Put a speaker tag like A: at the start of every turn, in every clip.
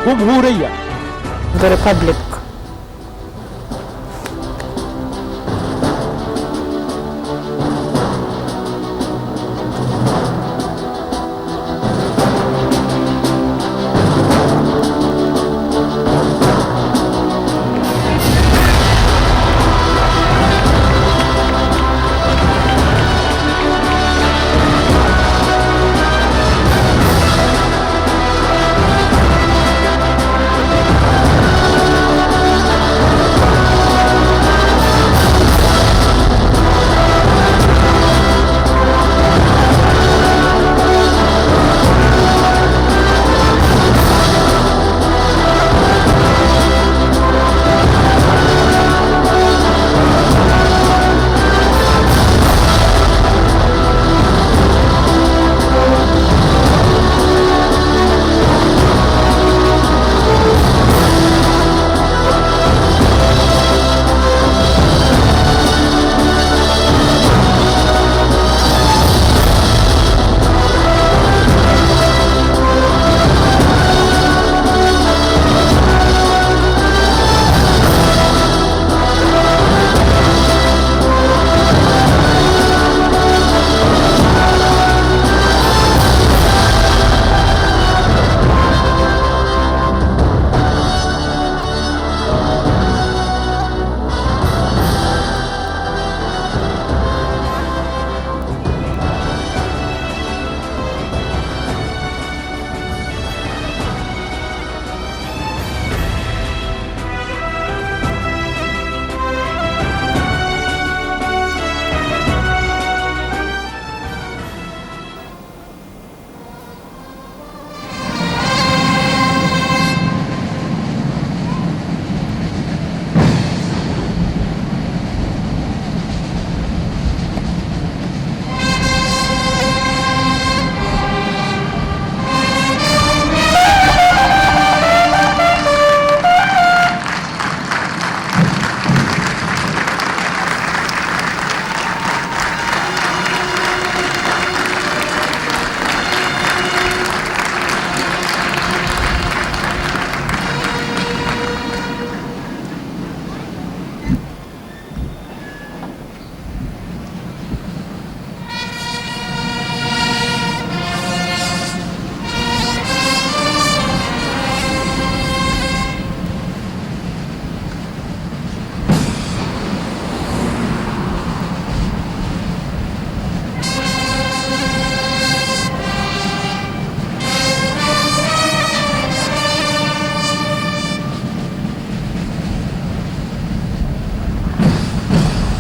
A: الجمهورية.
B: The Republic.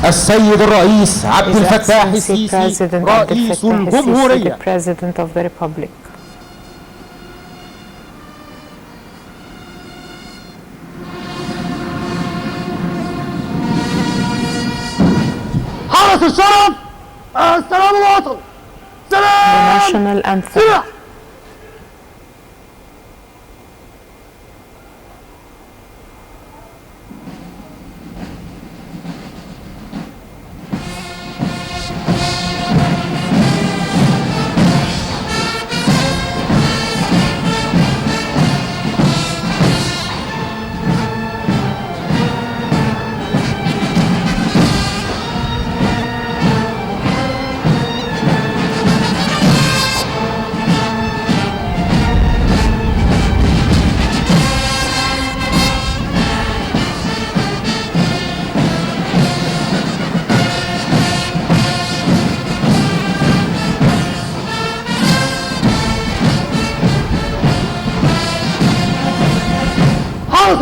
A: السيد الرئيس عبد الفتاح السيسي رئيس الجمهورية.
B: President of the Republic.
C: حرس الشرف، السلام الوطني، سلام.
B: The national anthem.
C: سلاح.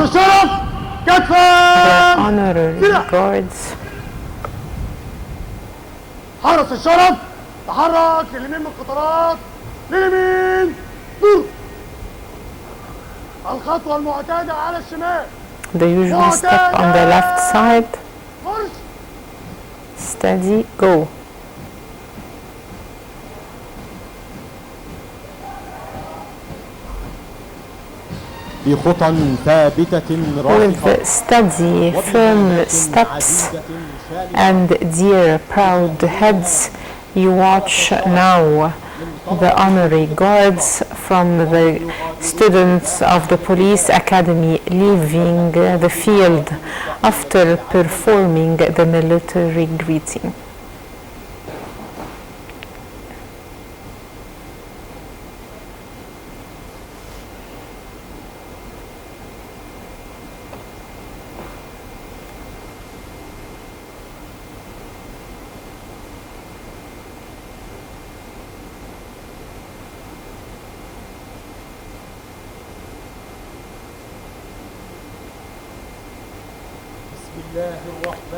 C: الشرف كتفا.
B: The honorary guards.
C: حرس الشرف تحرك لليمين من القطارات، لليمين دور. الخطوة المعتادة على الشمال.
B: The usual step on the left side. Steady, go.
A: بخطى ثابتة
B: with steady, firm steps and dear proud heads, you watch now the honorary guards from the students of the police academy leaving the field after performing the military greeting.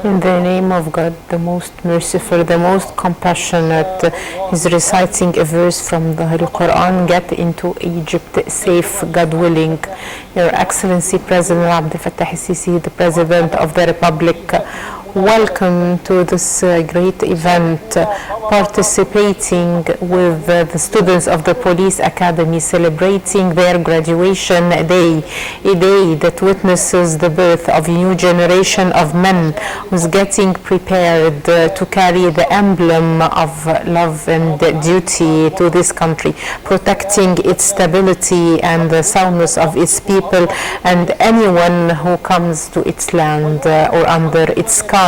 B: In the name of God, the most merciful, the most compassionate, he's reciting a verse from the Holy Quran, get into Egypt safe, God willing. Your Excellency President Abdel Fattah el-Sisi, the President of the Republic, welcome to this great event, participating with the students of the Police Academy, celebrating their graduation day, a day that witnesses the birth of a new generation of men who's getting prepared to carry the emblem of love and duty to this country, protecting its stability and the soundness of its people and anyone who comes to its land or under its sky.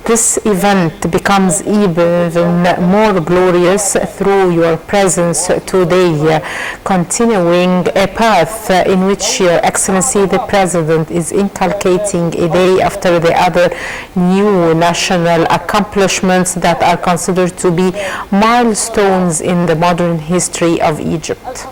B: This event becomes even more glorious through your presence today, continuing a path in which Your Excellency the President is inculcating a day after the other new national accomplishments that are considered to be milestones in the modern history of Egypt.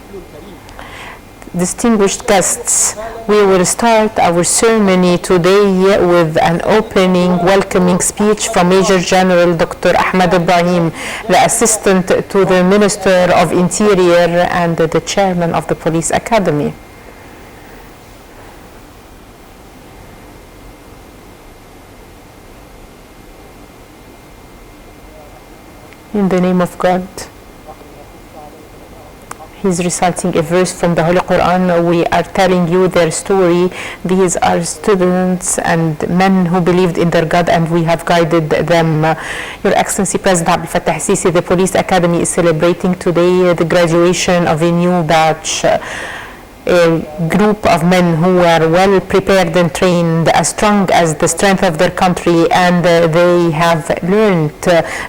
B: Distinguished guests, we will start our ceremony today with an opening welcoming speech from Major General Dr. Ahmed Ibrahim, the Assistant to the Minister of Interior and the Chairman of the Police Academy. In the name of God. He's reciting a verse from the Holy Quran. We are telling you their story. These are students and men who believed in their God, and we have guided them. Your Excellency President Abdel Fattah el-Sisi, the Police Academy is celebrating today the graduation of a new batch. A group of men who are well prepared and trained, as strong as the strength of their country, and they have learned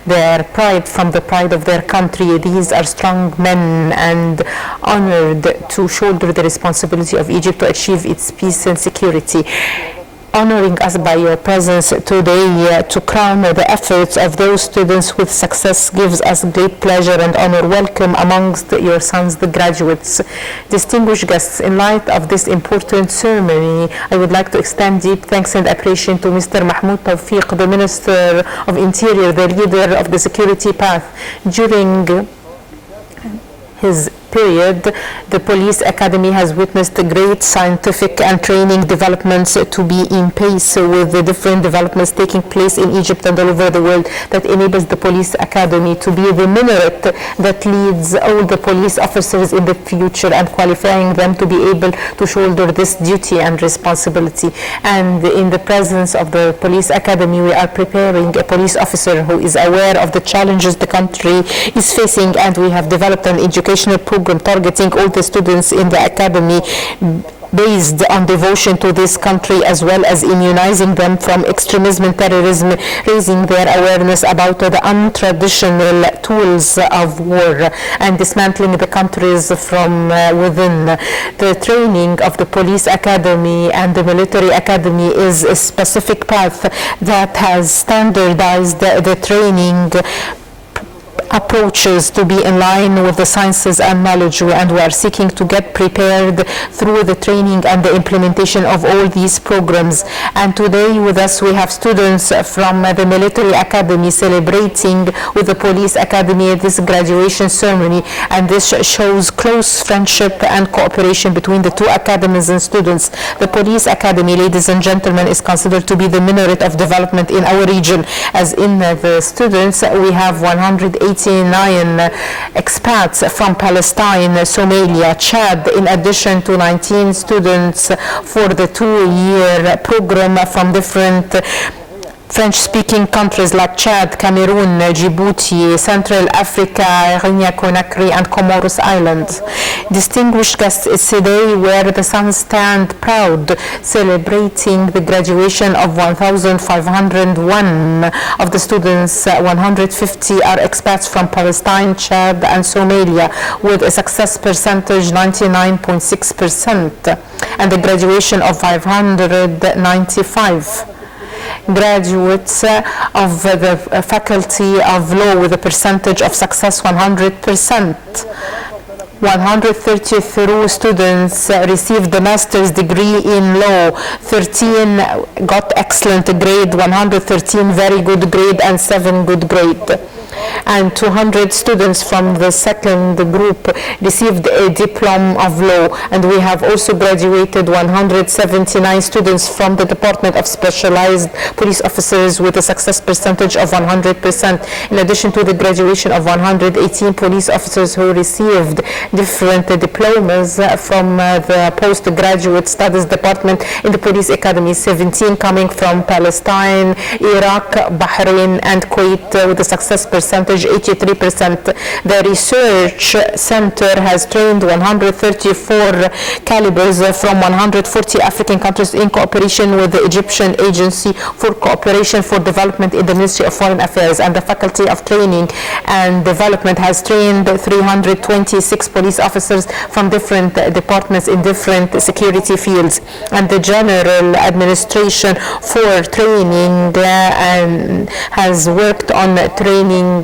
B: their pride from the pride of their country. These are strong men and honored to shoulder the responsibility of Egypt to achieve its peace and security. Honoring us by your presence today to crown the efforts of those students with success gives us great pleasure and honor. Welcome amongst your sons, the graduates. Distinguished guests, in light of this important ceremony, I would like to extend deep thanks and appreciation to Mr. Mahmoud Tawfiq, the Minister of Interior, the leader of the security path. During his period, the Police Academy has witnessed great scientific and training developments to be in pace with the different developments taking place in Egypt and all over the world that enables the Police Academy to be the minaret that leads all the police officers in the future and qualifying them to be able to shoulder this duty and responsibility. And in the presence of the Police Academy, we are preparing a police officer who is aware of the challenges the country is facing, and we have developed an educational program targeting all the students in the academy based on devotion to this country, as well as immunizing them from extremism and terrorism, raising their awareness about the untraditional tools of war and dismantling the countries from within. The training of the Police Academy and the Military Academy is a specific path that has standardized the training approaches to be in line with the sciences and knowledge, and we are seeking to get prepared through the training and the implementation of all these programs. And today with us we have students from the Military Academy celebrating with the Police Academy this graduation ceremony, and this shows close friendship and cooperation between the two academies and students. The Police Academy, ladies and gentlemen, is considered to be the minaret of development in our region. As in the students, we have 189 expats from Palestine, Somalia, Chad, in addition to 19 students for the 2-year program from different French-speaking countries like Chad, Cameroon, Djibouti, Central Africa, Guinea-Conakry, and Comoros Islands. Distinguished guests, it's a day where the sun stands proud, celebrating the graduation of 1,501 of the students. 150 are expats from Palestine, Chad, and Somalia, with a success percentage 99.6%, and the graduation of 595 graduates of the Faculty of Law with a percentage of success 100%. 133 students received the master's degree in law, 13 got excellent grade, 113 very good grade, and 7 good grade. And 200 students from the second group received a diploma of law, and we have also graduated 179 students from the Department of Specialized Police Officers with a success percentage of 100%, in addition to the graduation of 118 police officers who received different diplomas from the Postgraduate Studies Department in the Police Academy, 17 coming from Palestine, Iraq, Bahrain, and Kuwait with a success percentage 83%. The research center has trained 134 calibers from 140 African countries in cooperation with the Egyptian Agency for Cooperation for Development in the Ministry of Foreign Affairs, and the Faculty of Training and Development has trained 326 police officers from different departments in different security fields, and the General Administration for Training has worked on training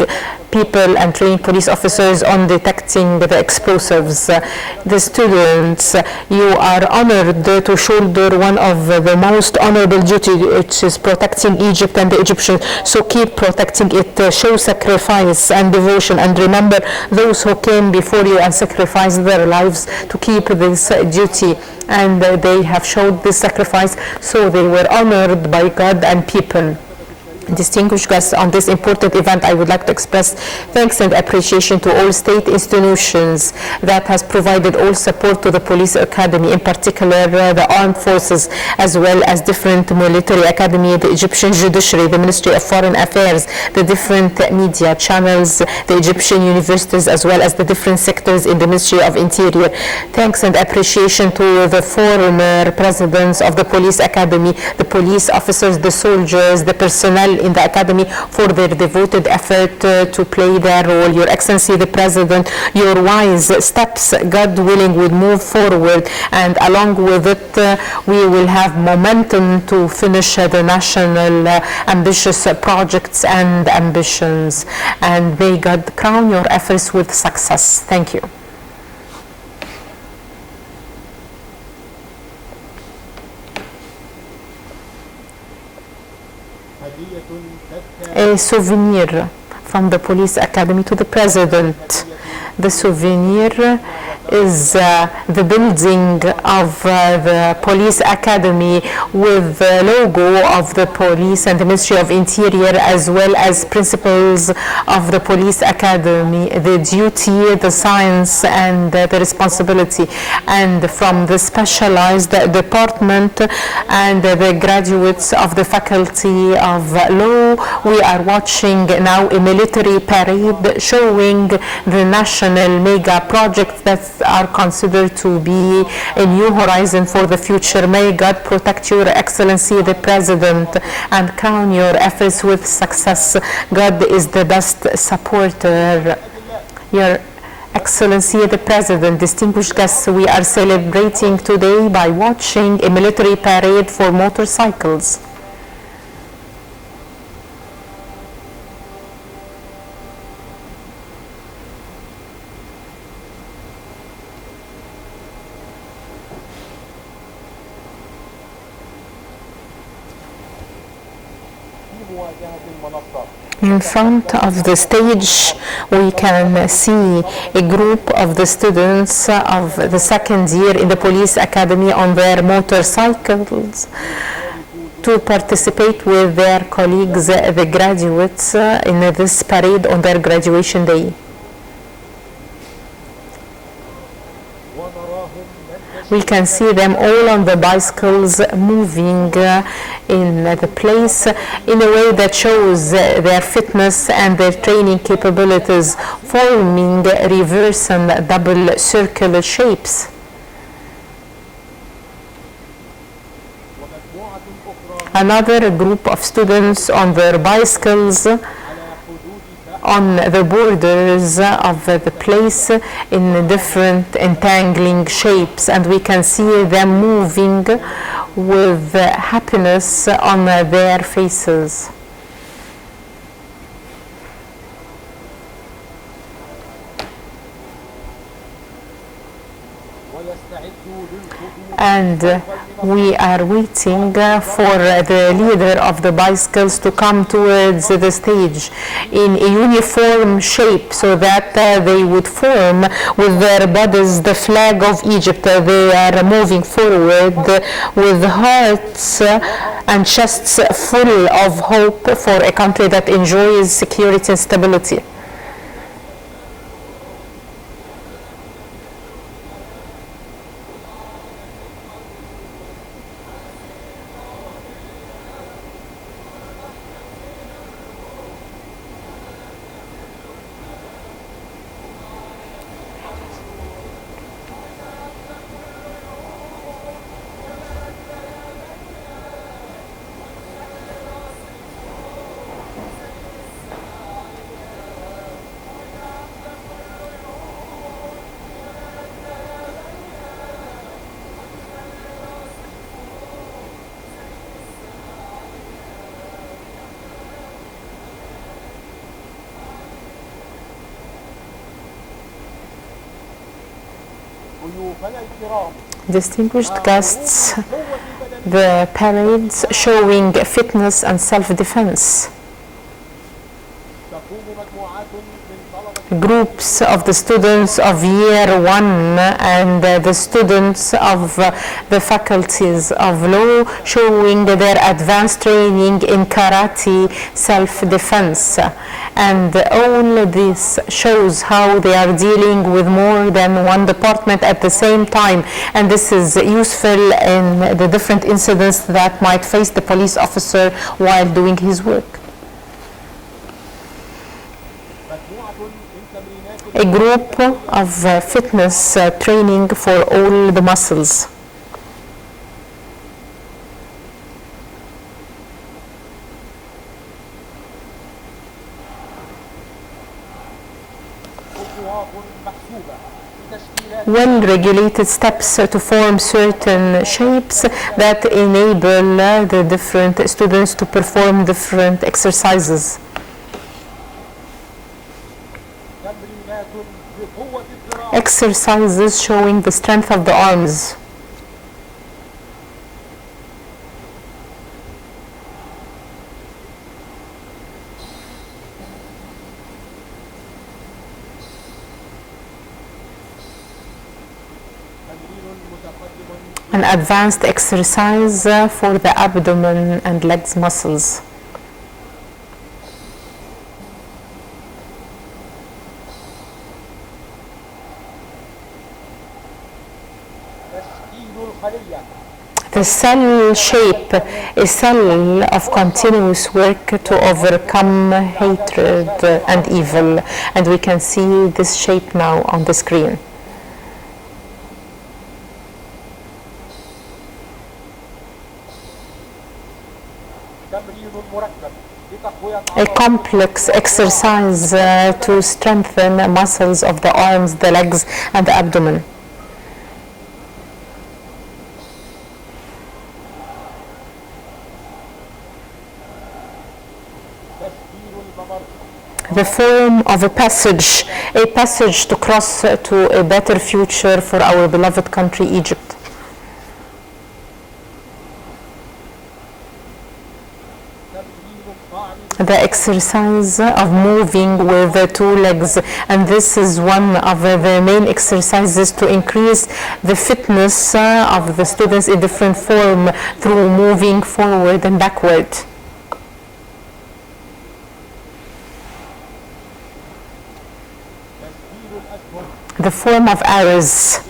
B: people and training police officers on detecting the explosives. The students, you are honored to shoulder one of the most honorable duties, which is protecting Egypt and the Egyptians. So keep protecting it. Show sacrifice and devotion, and remember those who came before you and sacrificed their lives to keep this duty. And they have showed this sacrifice, so they were honored by God and people. Distinguished guests, on this important event, I would like to express thanks and appreciation to all state institutions that has provided all support to the Police Academy, in particular the armed forces, as well as different military academy, the Egyptian judiciary, the Ministry of Foreign Affairs, the different media channels, the Egyptian universities, as well as the different sectors in the Ministry of Interior. Thanks and appreciation to the former presidents of the Police Academy, the police officers, the soldiers, the personnel in the Academy for their devoted effort to play their role. Your Excellency the President, your wise steps, God willing, will move forward, and along with it we will have momentum to finish the national ambitious projects and ambitions, and may God crown your efforts with success. Thank you. A souvenir from the Police Academy to the President. The souvenir is the building of the Police Academy with the logo of the police and the Ministry of Interior, as well as principles of the Police Academy, the duty, the science, and the responsibility. And from the specialized department and the graduates of the Faculty of Law, we are watching now a military parade showing the national mega projects that are considered to be a new horizon for the future. May God protect Your Excellency the President and crown your efforts with success. God is the best supporter. Your Excellency the President, distinguished guests, we are celebrating today by watching a military parade for motorcycles. In front of the stage, we can see a group of the students of the second year in the Police Academy on their motorcycles to participate with their colleagues, the graduates, in this parade on their graduation day. We can see them all on the bicycles moving in the place in a way that shows their fitness and their training capabilities, forming reverse and double circular shapes. Another group of students on their bicycles on the borders of the place in different entangling shapes, and we can see them moving with happiness on their faces. And we are waiting for the leader of the bicycles to come towards the stage in a uniform shape so that they would form with their bodies the flag of Egypt. They are moving forward with hearts and chests full of hope for a country that enjoys security and stability. Distinguished guests, the parades showing fitness and self-defense. Groups of the students of year 1 and the students of the faculties of law showing their advanced training in karate self-defense. And all this shows how they are dealing with more than one department at the same time. And this is useful in the different incidents that might face the police officer while doing his work. A group of fitness training for all the muscles. Well-regulated steps to form certain shapes that enable the different students to perform different exercises. Exercises showing the strength of the arms. An advanced exercise for the abdomen and legs muscles. The cell shape, a cell of continuous work to overcome hatred and evil. And we can see this shape now on the screen. A complex exercise to strengthen muscles of the arms, the legs, and the abdomen. The form of a passage to cross to a better future for our beloved country, Egypt. The exercise of moving with the two legs, and this is one of the main exercises to increase the fitness of the students in different form through moving forward and backward. The form of arrows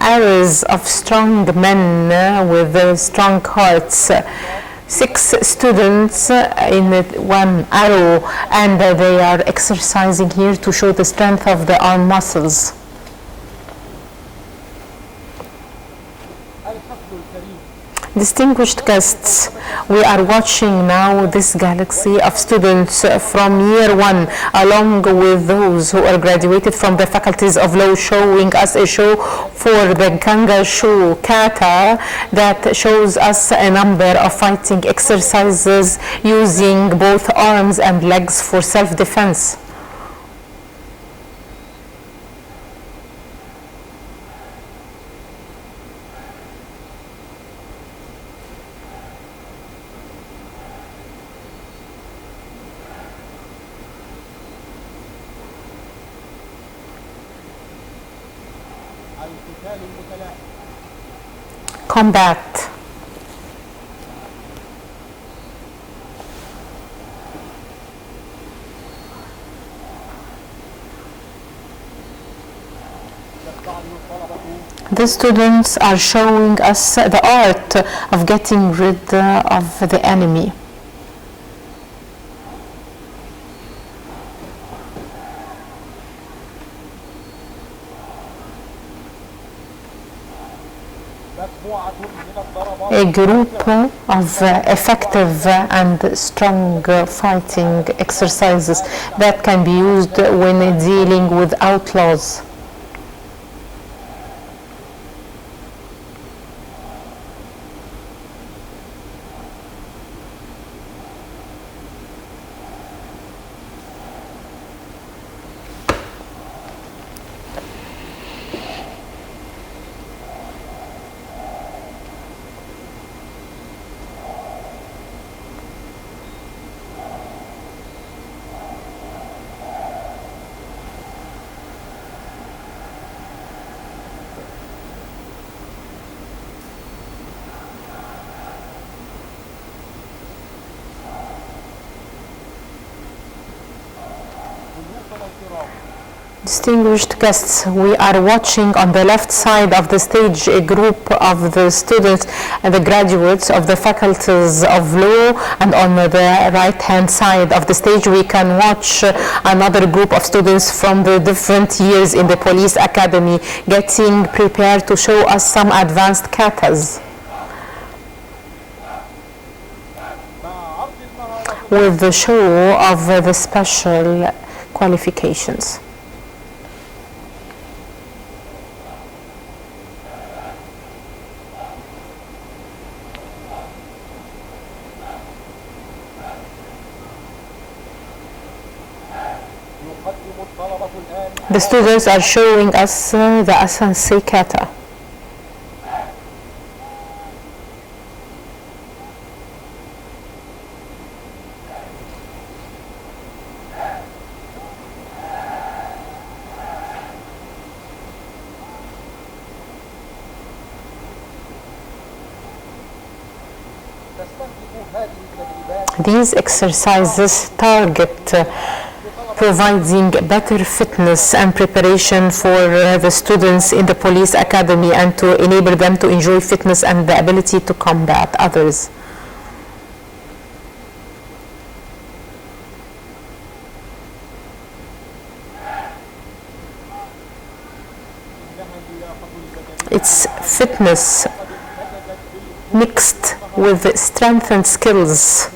B: arrows of strong men with strong hearts. 6 students in one arrow, and they are exercising here to show the strength of the arm muscles. Distinguished guests, we are watching now this galaxy of students from year 1, along with those who are graduated from the faculties of law, showing us a show for the Ganga show kata that shows us a number of fighting exercises using both arms and legs for self-defense. Combat. The students are showing us the art of getting rid of the enemy. A group of effective and strong fighting exercises that can be used when dealing with outlaws. Distinguished guests, we are watching on the left side of the stage a group of the students and the graduates of the faculties of law, and on the right hand side of the stage we can watch another group of students from the different years in the police academy getting prepared to show us some advanced katas with the show of the special qualifications. The students are showing us the El-Sisi kata. These exercises target providing better fitness and preparation for the students in the police academy and to enable them to enjoy fitness and the ability to combat others. It's fitness mixed with strengthened skills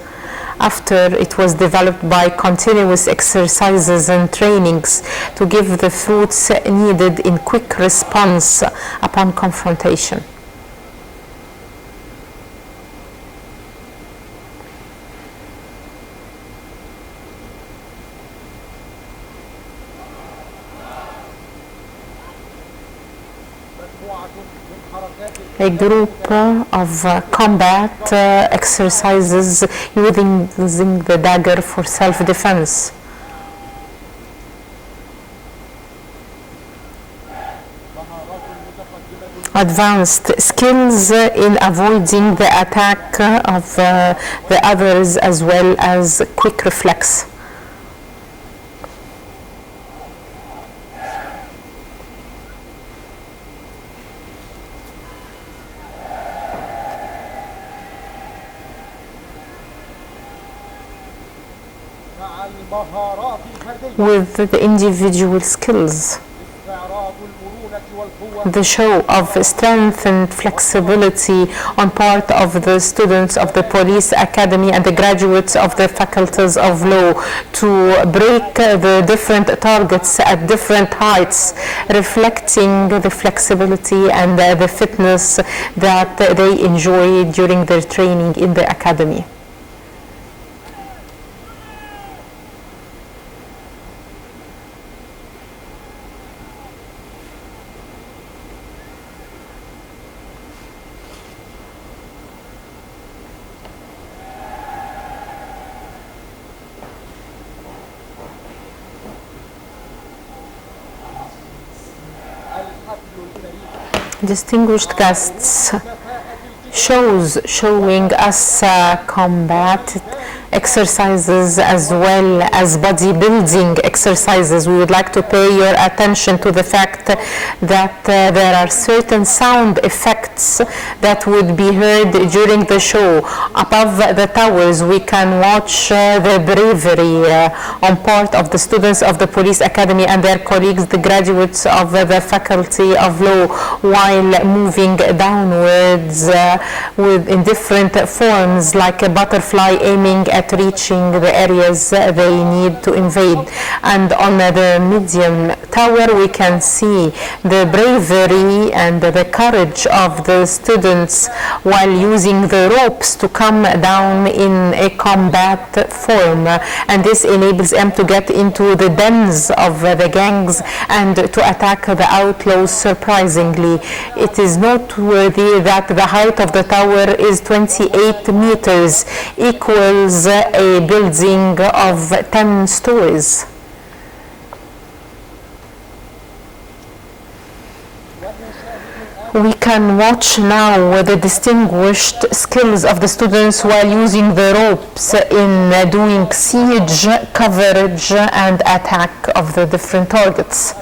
B: after it was developed by continuous exercises and trainings to give the fruits needed in quick response upon confrontation. A group of combat exercises using the dagger for self-defense. Advanced skills in avoiding the attack of the others as well as quick reflex. with the individual skills. The show of strength and flexibility on part of the students of the police academy and the graduates of the faculties of law to break the different targets at different heights, reflecting the flexibility and the fitness that they enjoy during their training in the academy. Distinguished guests, shows showing us combat exercises as well as bodybuilding exercises. We would like to pay your attention to the fact that there are certain sound effects that would be heard during the show. Above the towers we can watch the bravery on part of the students of the police academy and their colleagues, the graduates of the faculty of law, while moving downwards in different forms, like a butterfly aiming at reaching the areas they need to invade. And on the medium tower we can see the bravery and the courage of the students while using the ropes to come down in a combat form, and this enables them to get into the dens of the gangs and to attack the outlaws. Surprisingly, it is noteworthy that the height of the tower is 28 meters, equals a building of 10 stories. We can watch now the distinguished skills of the students while using the ropes in doing siege, coverage and attack of the different targets.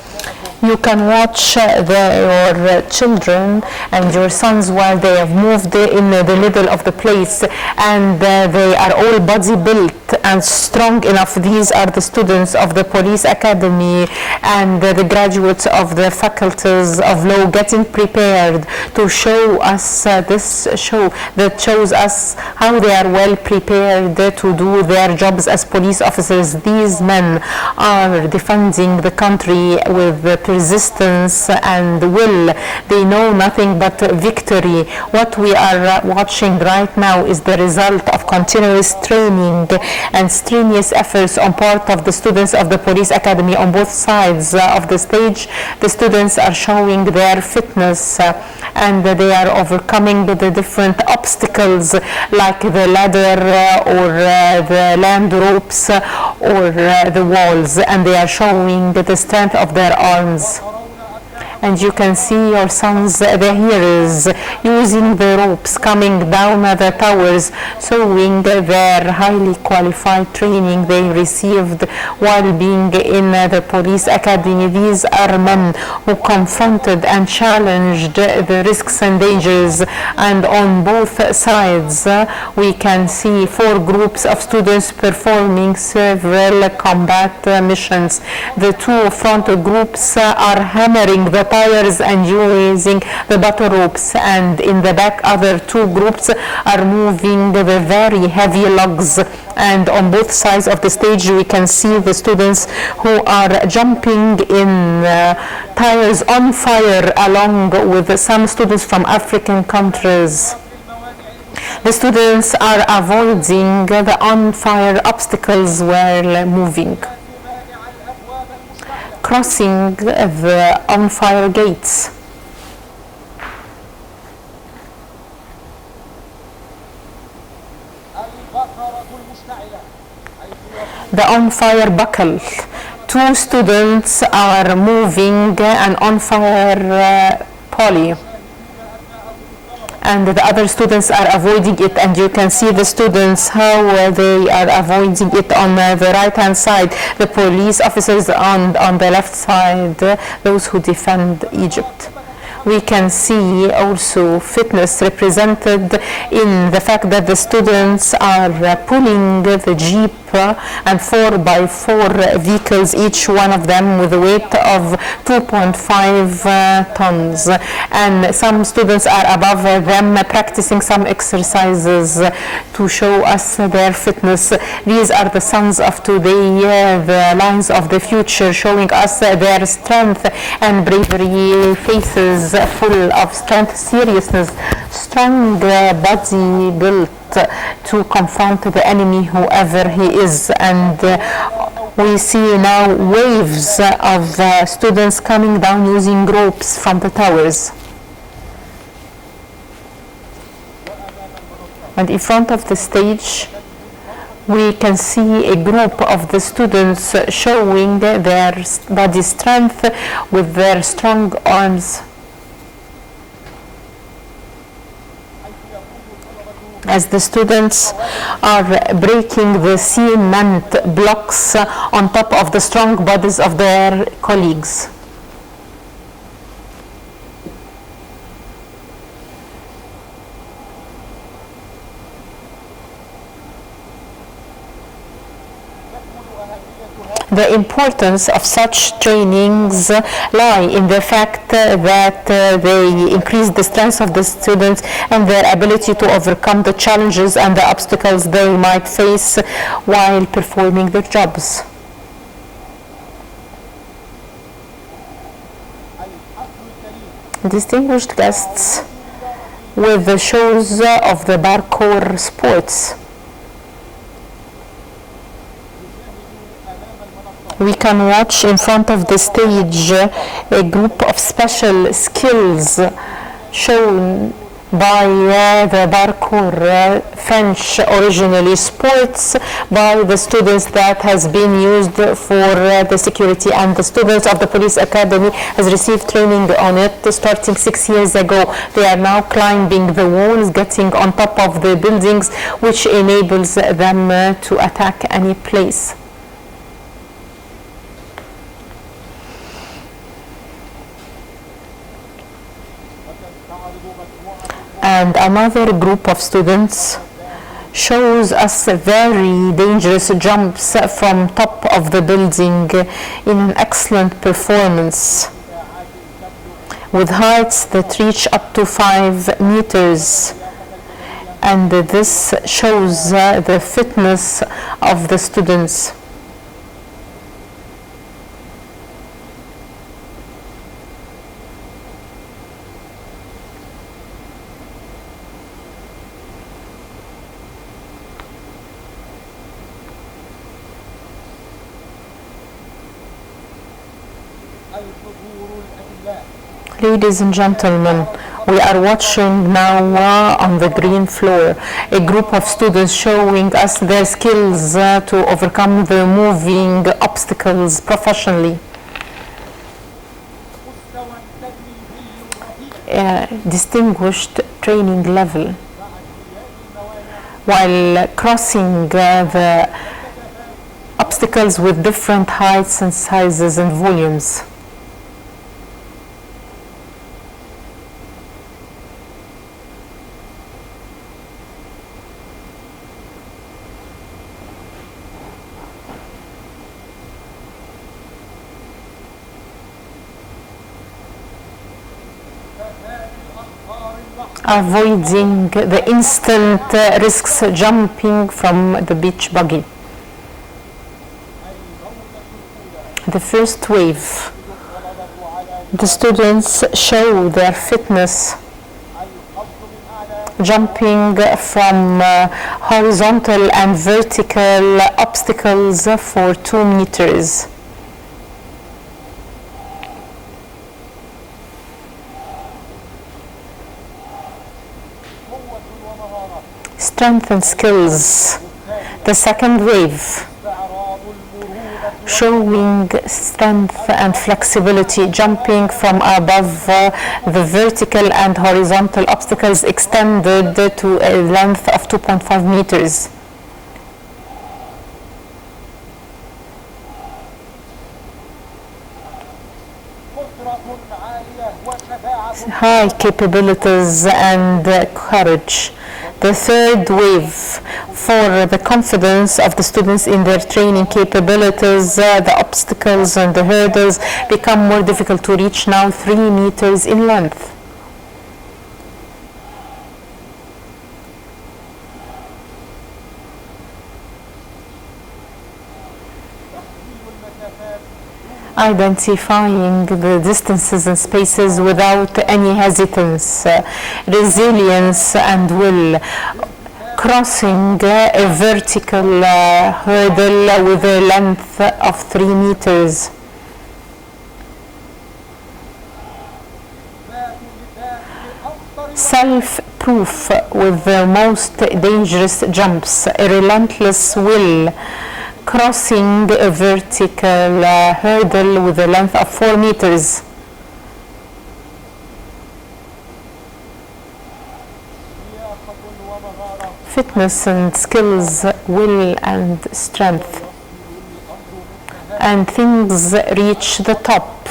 B: You can watch your children and your sons while they have moved in the middle of the place, and they are all body built and strong enough. These are the students of the police academy and the graduates of the faculties of law getting prepared to show us this show that shows us how they are well prepared to do their jobs as police officers. These men are defending the country with persistence and will. They know nothing but victory. What we are watching right now is the result of continuous training and strenuous efforts on part of the students of the police academy. On both sides of the stage, the students are showing their fitness and they are overcoming the different obstacles like the ladder or the land ropes or the walls, and they are showing the strength of their arms. And you can see your sons, the heroes, using the ropes coming down the towers, showing their highly qualified training they received while being in the police academy. These are men who confronted and challenged the risks and dangers, and on both sides we can see 4 groups of students performing several combat missions. The 2 front groups are hammering the tires and using the butter ropes, and in the back other 2 groups are moving the very heavy logs. And on both sides of the stage we can see the students who are jumping in tires on fire along with some students from African countries. The students are avoiding the on-fire obstacles while moving, crossing the on-fire gates. The on-fire buckle. 2 students are moving an on-fire poly, and the other students are avoiding it, and you can see the students how they are avoiding it on the right hand side, the police officers on the left side, those who defend Egypt. We can see also fitness represented in the fact that the students are pulling the jeep and 4x4 vehicles, each one of them with a weight of 2.5 tons. And some students are above them practicing some exercises to show us their fitness. These are the sons of today, the lions of the future, showing us their strength and bravery, faces full of strength, seriousness, strong body built to confront the enemy, whoever he is. And we see now waves of students coming down using ropes from the towers. And in front of the stage, we can see a group of the students showing their body strength with their strong arms. As the students are breaking the cement blocks on top of the strong bodies of their colleagues. The importance of such trainings lie in the fact that they increase the strength of the students and their ability to overcome the challenges and the obstacles they might face while performing their jobs. Distinguished guests, with the shows of the parkour sports, we can watch in front of the stage a group of special skills shown by the parkour French originally sports by the students that has been used for the security, and the students of the police academy has received training on it starting 6 years ago. They are now climbing the walls, getting on top of the buildings, which enables them to attack any place. And another group of students shows us very dangerous jumps from top of the building in an excellent performance with heights that reach up to 5 meters. And this shows the fitness of the students. Ladies and gentlemen, we are watching now on the green floor a group of students showing us their skills to overcome the moving obstacles professionally. A distinguished training level while crossing the obstacles with different heights and sizes and volumes. Avoiding the instant risks jumping from the beach buggy. The first wave. The students show their fitness jumping from horizontal and vertical obstacles for 2 meters. Strength and skills. The second wave, showing strength and flexibility, jumping from above the vertical and horizontal obstacles extended to a length of 2.5 meters. High capabilities and courage. The third wave for the confidence of the students in their training capabilities, the obstacles and the hurdles become more difficult to reach, now 3 meters in length. Identifying the distances and spaces without any hesitance, resilience and will, crossing a vertical hurdle with a length of 3 meters. Self-proof with the most dangerous jumps, a relentless will, crossing a vertical hurdle with a length of 4 meters. Fitness and skills, will and strength. And things reach the top,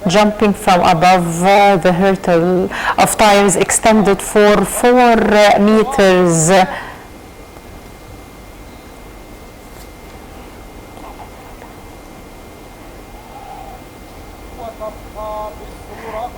B: jumping from above the hurdle of tires extended for 4 meters.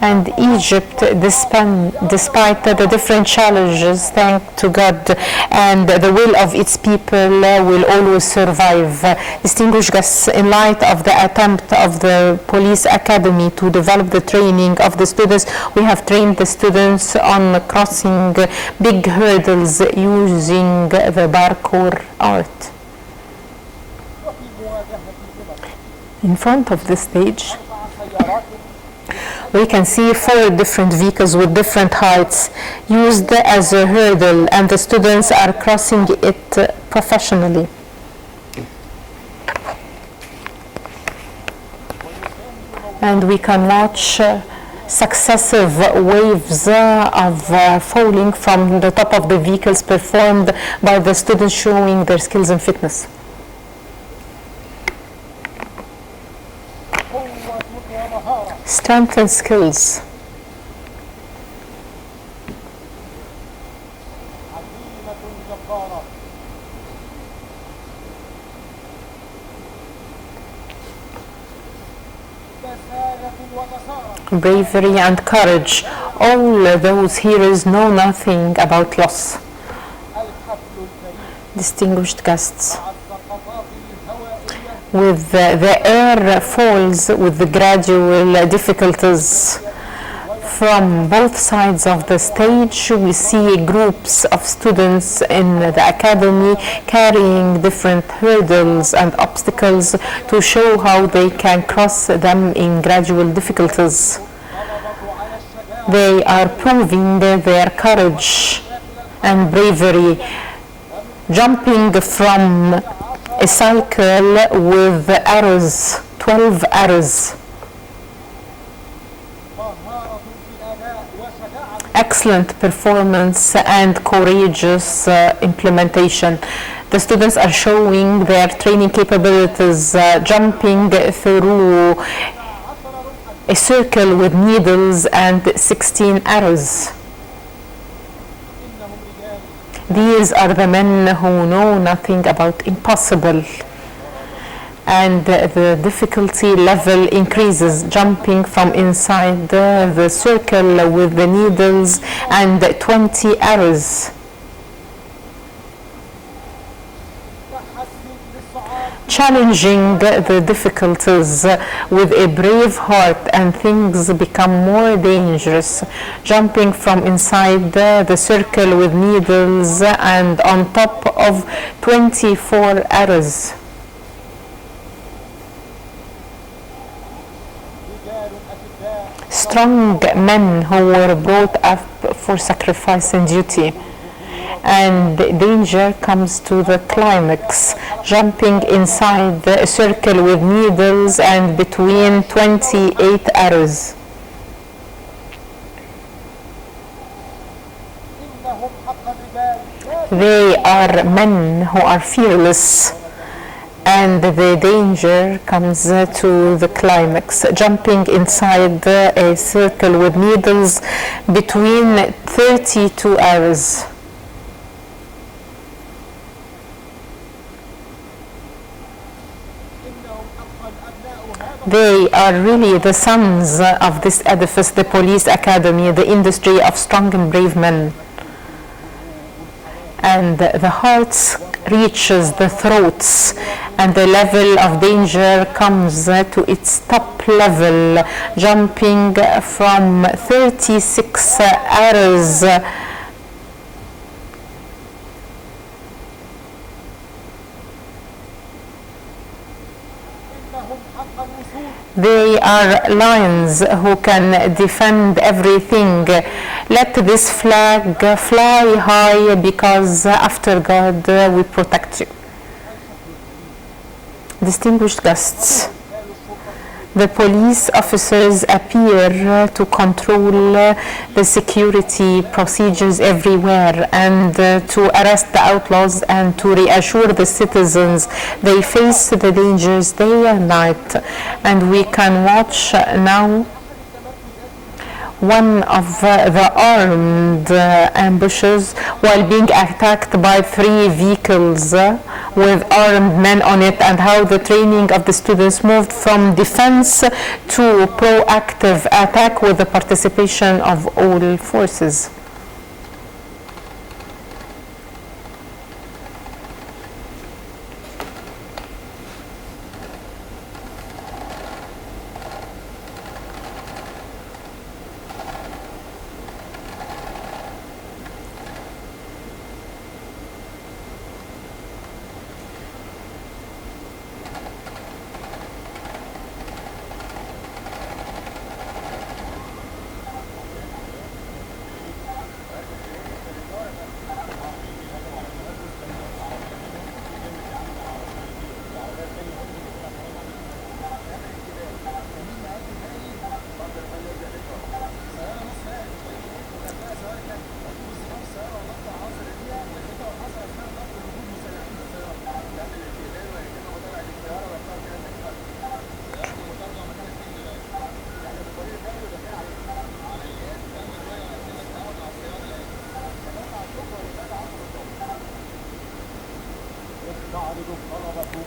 B: And Egypt, despite the different challenges, thank to God and the will of its people, will always survive. Distinguished guests, in light of the attempt of the police academy to develop the training of the students, we have trained the students on crossing big hurdles using the parkour art. In front of the stage, we can see 4 different vehicles with different heights used as a hurdle, and the students are crossing it professionally. And we can watch successive waves of falling from the top of the vehicles performed by the students, showing their skills and fitness. Strength and skills. Bravery and courage. All those heroes know nothing about loss. Distinguished guests, with the air falls with the gradual difficulties. From both sides of the stage, we see groups of students in the academy carrying different hurdles and obstacles to show how they can cross them in gradual difficulties. They are proving their courage and bravery, jumping from a cycle with arrows, 12 arrows. Excellent performance and courageous implementation. The students are showing their training capabilities, jumping through a circle with needles and 16 arrows. These are the men who know nothing about impossible, and the difficulty level increases, jumping from inside the circle with the needles and 20 arrows. Challenging the difficulties with a brave heart, and things become more dangerous, jumping from inside the circle with needles and on top of 24 arrows. Strong men who were brought up for sacrifice and duty. And danger comes to the climax, jumping inside a circle with needles and between 28 arrows. They are men who are fearless, and the danger comes to the climax, jumping inside a circle with needles between 32 arrows. They are really the sons of this edifice, the police academy, the industry of strong and brave men. And the hearts reaches the throats, and the level of danger comes to its top level, jumping from 36 arrows. They are lions who can defend everything. Let this flag fly high, because after God we protect you. Distinguished guests, the police officers appear to control the security procedures everywhere and to arrest the outlaws and to reassure the citizens. They face the dangers day and night, and we can watch now one of the armed ambushes while being attacked by 3 vehicles with armed men on it, and how the training of the students moved from defense to proactive attack with the participation of all forces.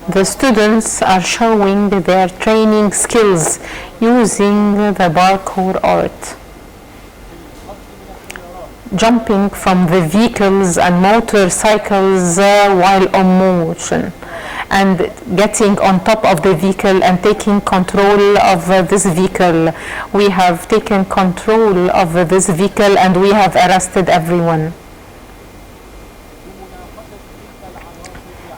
B: The students are showing their training skills using the parkour art. Jumping from the vehicles and motorcycles while on motion, and getting on top of the vehicle and taking control of this vehicle. We have taken control of this vehicle and we have arrested everyone.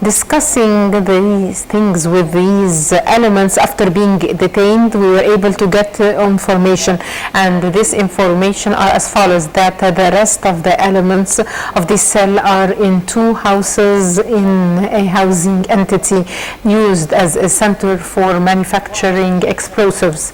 B: Discussing these things with these elements after being detained, we were able to get information, and this information are as follows: that the rest of the elements of this cell are in 2 houses in a housing entity used as a center for manufacturing explosives.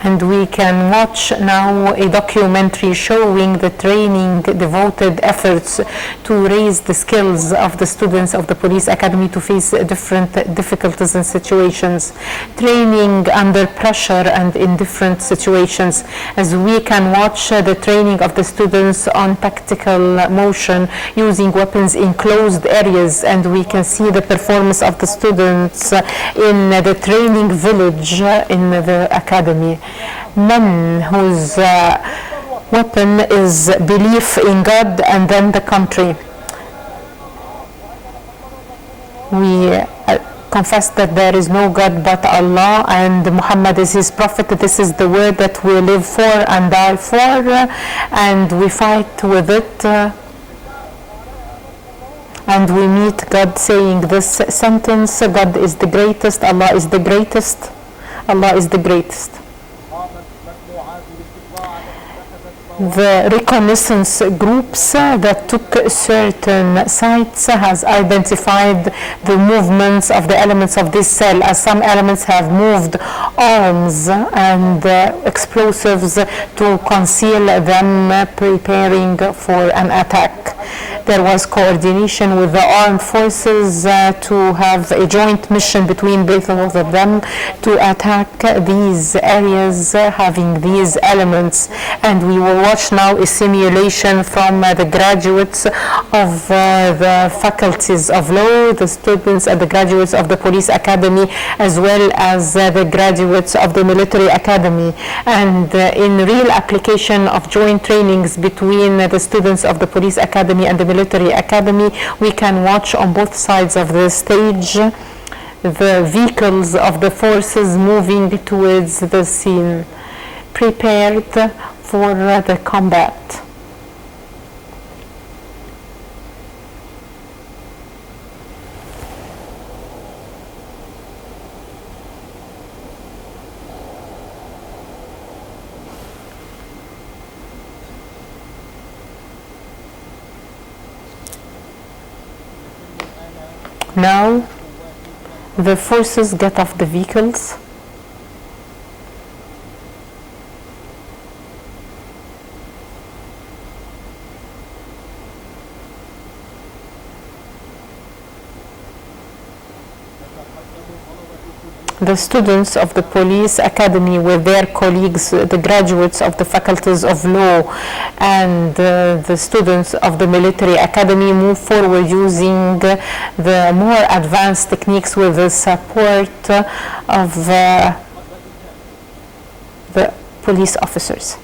B: And we can watch now a documentary showing the training devoted efforts to raise the skills of the students of the police academy to face different difficulties and situations, training under pressure and in different situations. As we can watch the training of the students on tactical motion using weapons in closed areas, and we can see the performance of the students in the training village in the academy. Men whose weapon is belief in God and then the country. We confess that there is no God but Allah, and Muhammad is his prophet. This is the word that we live for and die for, and we fight with it. And we meet God saying this sentence: God is the greatest, Allah is the greatest, Allah is the greatest. The reconnaissance groups that took certain sites has identified the movements of the elements of this cell, as some elements have moved arms and explosives to conceal them, preparing for an attack. There was coordination with the armed forces to have a joint mission between both of them to attack these areas having these elements. And we will watch now a simulation from the graduates of the faculties of law, the students and the graduates of the police academy, as well as the graduates of the military academy. And in real application of joint trainings between the students of the police academy and the military academy, we can watch on both sides of the stage the vehicles of the forces moving towards the scene, prepared for the combat. Now, the forces get off the vehicles. The students of the police academy with their colleagues, the graduates of the faculties of law, and the students of the military academy move forward using the more advanced techniques with the support of the police officers.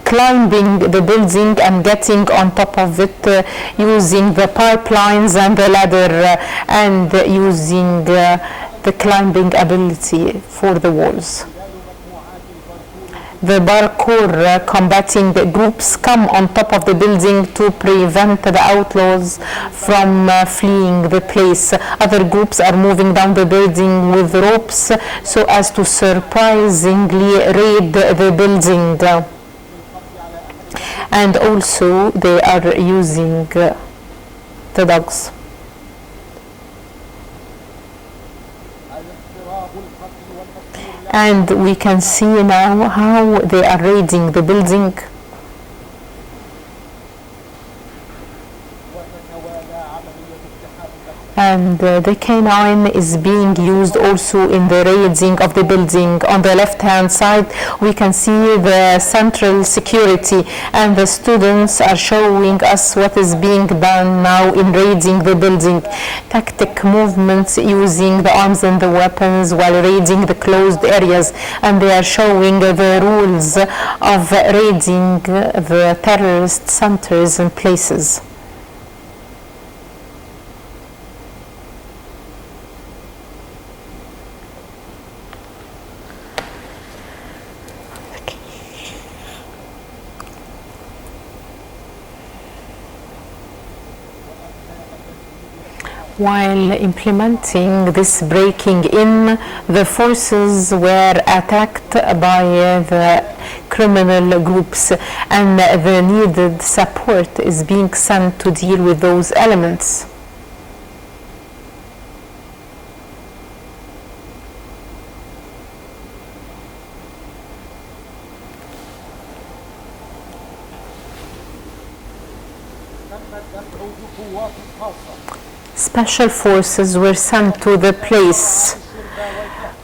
B: Climbing the building and getting on top of it using the pipelines and the ladder and using the climbing ability for the walls. The parkour combating groups come on top of the building to prevent the outlaws from fleeing the place. Other groups are moving down the building with ropes so as to surprisingly raid the building. And also they are using the dogs. And we can see now how they are raiding the building. And the canine is being used also in the raiding of the building. On the left hand side we can see the central security, and the students are showing us what is being done now in raiding the building. Tactic movements using the arms and the weapons while raiding the closed areas, and they are showing the rules of raiding the terrorist centers and places. While implementing this breaking in, the forces were attacked by the criminal groups, and the needed support is being sent to deal with those elements. Special forces were sent to the place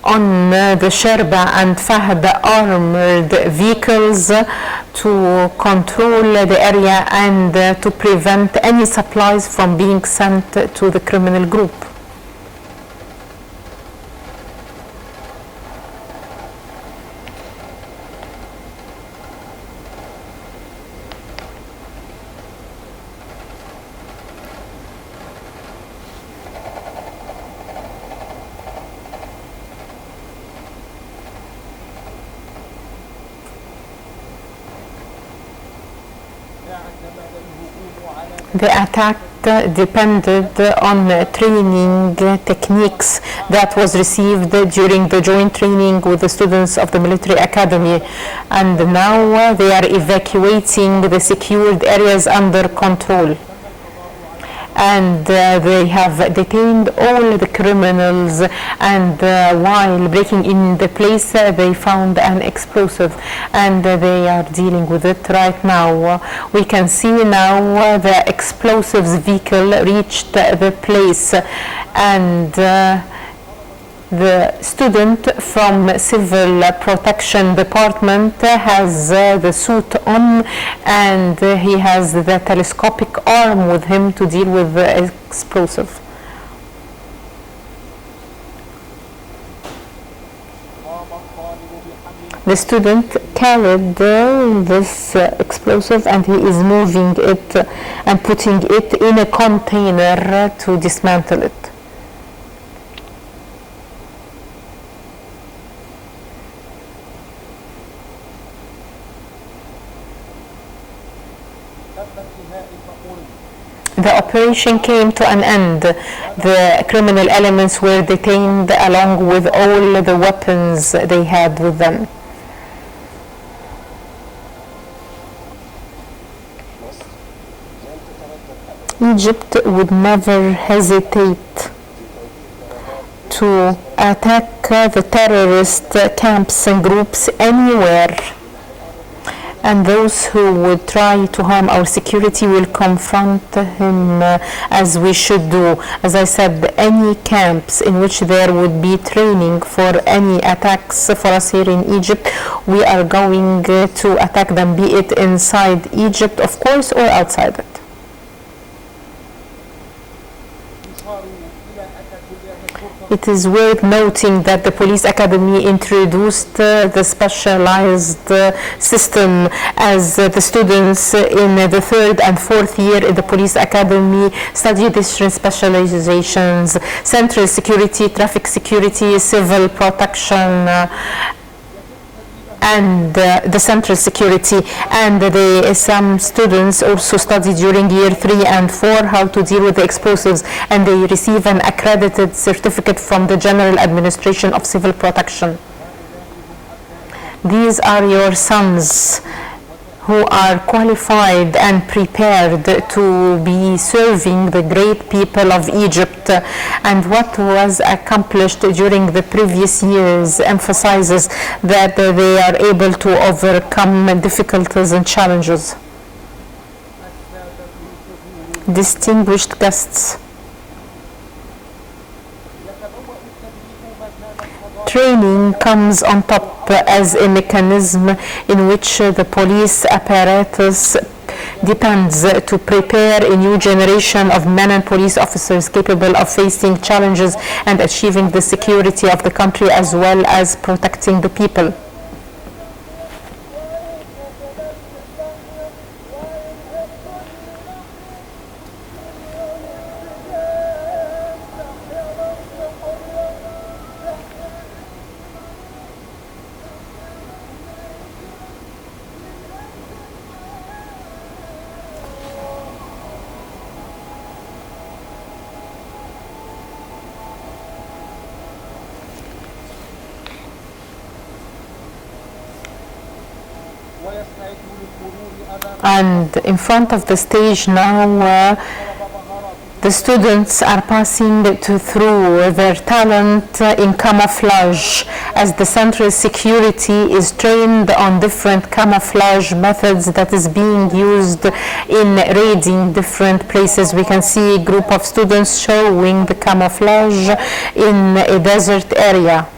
B: on the Sherba and Fahd armored vehicles to control the area and to prevent any supplies from being sent to the criminal group. The attack depended on training techniques that was received during the joint training with the students of the military academy, and now they are evacuating the secured areas under control. and they have detained all the criminals, and while breaking in the place they found an explosive, and they are dealing with it right now. We can see now the explosives vehicle reached the place, and the student from Civil Protection Department has the suit on, and he has the telescopic arm with him to deal with the explosive. The student carried this explosive, and he is moving it and putting it in a container to dismantle it. The operation came to an end. The criminal elements were detained along with all the weapons they had with them. Egypt would never hesitate to attack the terrorist camps and groups anywhere. And those who would try to harm our security will confront him as we should do. As I said, any camps in which there would be training for any attacks for us here in Egypt, we are going to attack them, be it inside Egypt, of course, or outside it. It is worth noting that the police academy introduced the specialized system, as the students in the 3rd and 4th year in the police academy study different specializations: central security, traffic security, civil protection, and the central security. And some students also study during year 3 and 4 how to deal with the explosives, and they receive an accredited certificate from the General Administration of Civil Protection. These are your sons who are qualified and prepared to be serving the great people of Egypt. And what was accomplished during the previous years emphasizes that they are able to overcome difficulties and challenges. Distinguished guests, training comes on top as a mechanism in which the police apparatus depends to prepare a new generation of men and police officers capable of facing challenges and achieving the security of the country as well as protecting the people. And in front of the stage now, the students are passing through their talent in camouflage, as the central security is trained on different camouflage methods that is being used in raiding different places. We can see a group of students showing the camouflage in a desert area.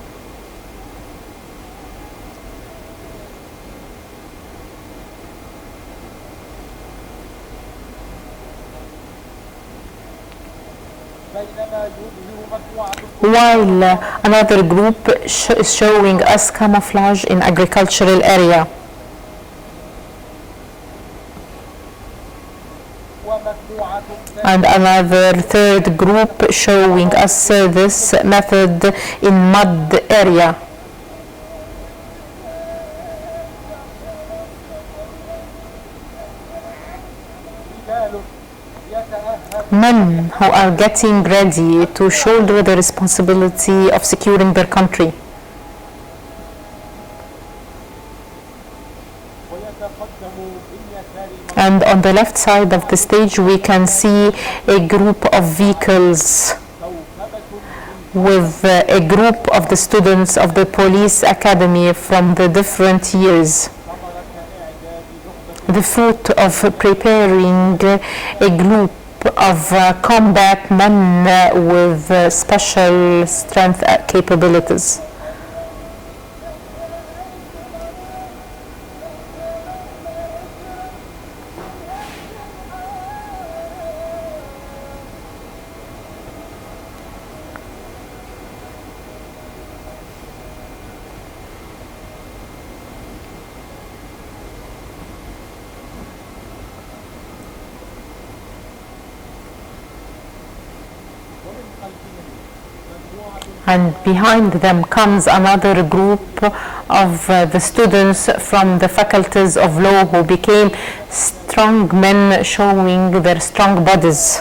B: While another group is showing us camouflage in agricultural area. And another third group showing us this method in mud area. Men who are getting ready to shoulder the responsibility of securing their country. And on the left side of the stage, we can see a group of vehicles with a group of the students of the police academy from the different years. The fruit of preparing a group of combat men with special strength capabilities. And behind them comes another group of the students from the faculties of law who became strong men, showing their strong bodies.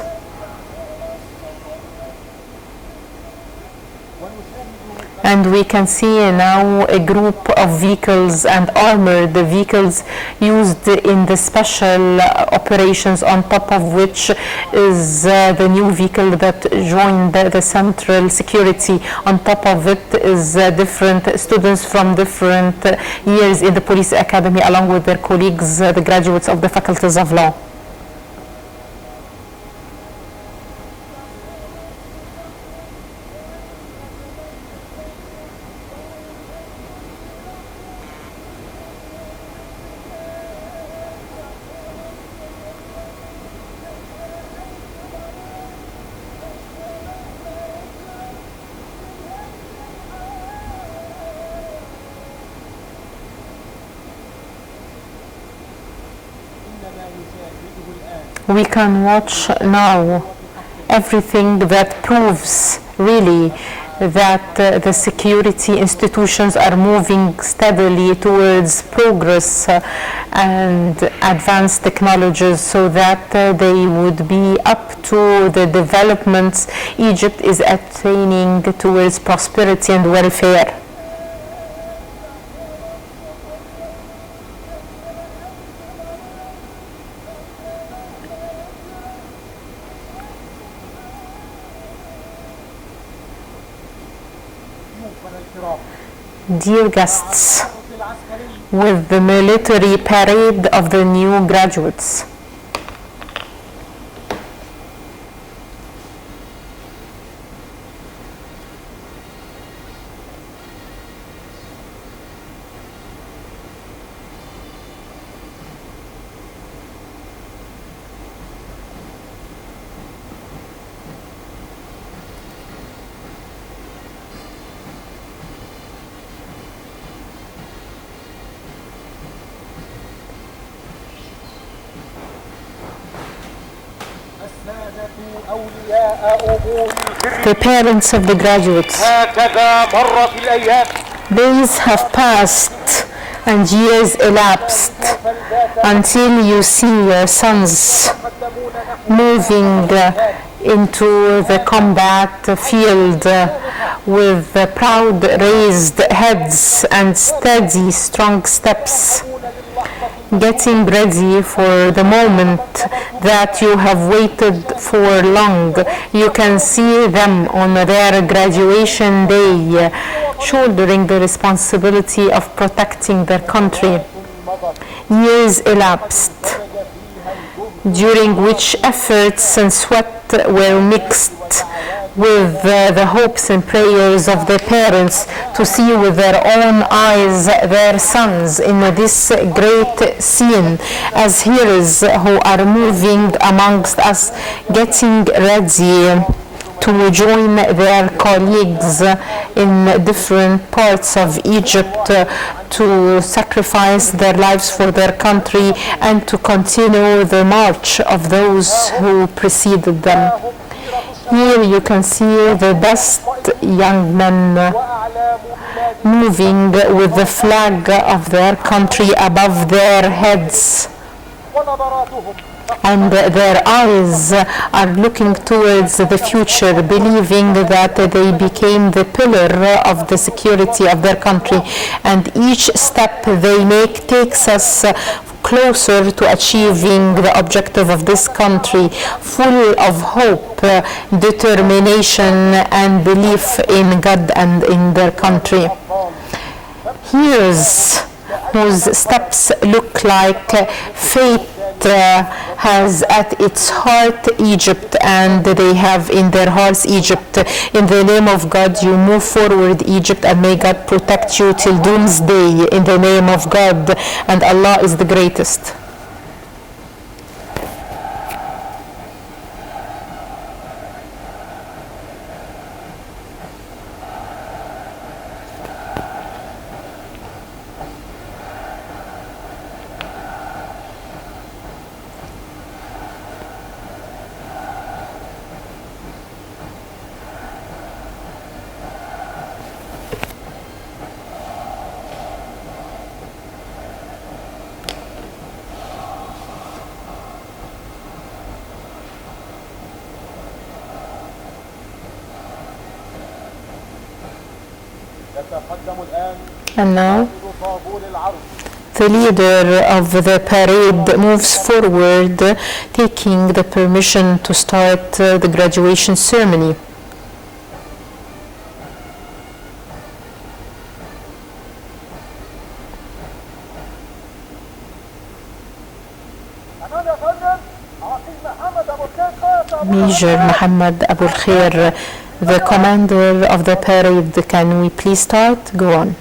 B: And we can see now a group of vehicles and armored vehicles used in the special operations, on top of which is the new vehicle that joined the central security. On top of it is different students from different years in the police academy, along with their colleagues, the graduates of the faculties of law. We can watch now everything that proves really that the security institutions are moving steadily towards progress and advanced technologies, so that they would be up to the developments Egypt is attaining towards prosperity and welfare. Dear guests, with the military parade of the new graduates. The parents of the graduates. Days have passed and years elapsed until you see your sons moving into the combat field with proud raised heads and steady, strong steps, getting ready for the moment that you have waited for long. You can see them on their graduation day, shouldering the responsibility of protecting their country. Years elapsed, during which efforts and sweat were mixed with the hopes and prayers of their parents to see with their own eyes their sons in this great scene as heroes who are moving amongst us, getting ready to join their colleagues in different parts of Egypt to sacrifice their lives for their country and to continue the march of those who preceded them. Here you can see the best young men moving with the flag of their country above their heads, and their eyes are looking towards the future, believing that they became the pillar of the security of their country, and each step they make takes us closer to achieving the objective of this country, full of hope, determination, and belief in God and in their country. Here's whose steps look like fate has at its heart Egypt, and they have in their hearts Egypt. In the name of God, you move forward, Egypt, and may God protect you till doomsday. In the name of God, and Allah is the greatest. And now, the leader of the parade moves forward, taking the permission to start the graduation ceremony. Major Muhammad Abu Khair, the commander of the parade, can we please start? Go on.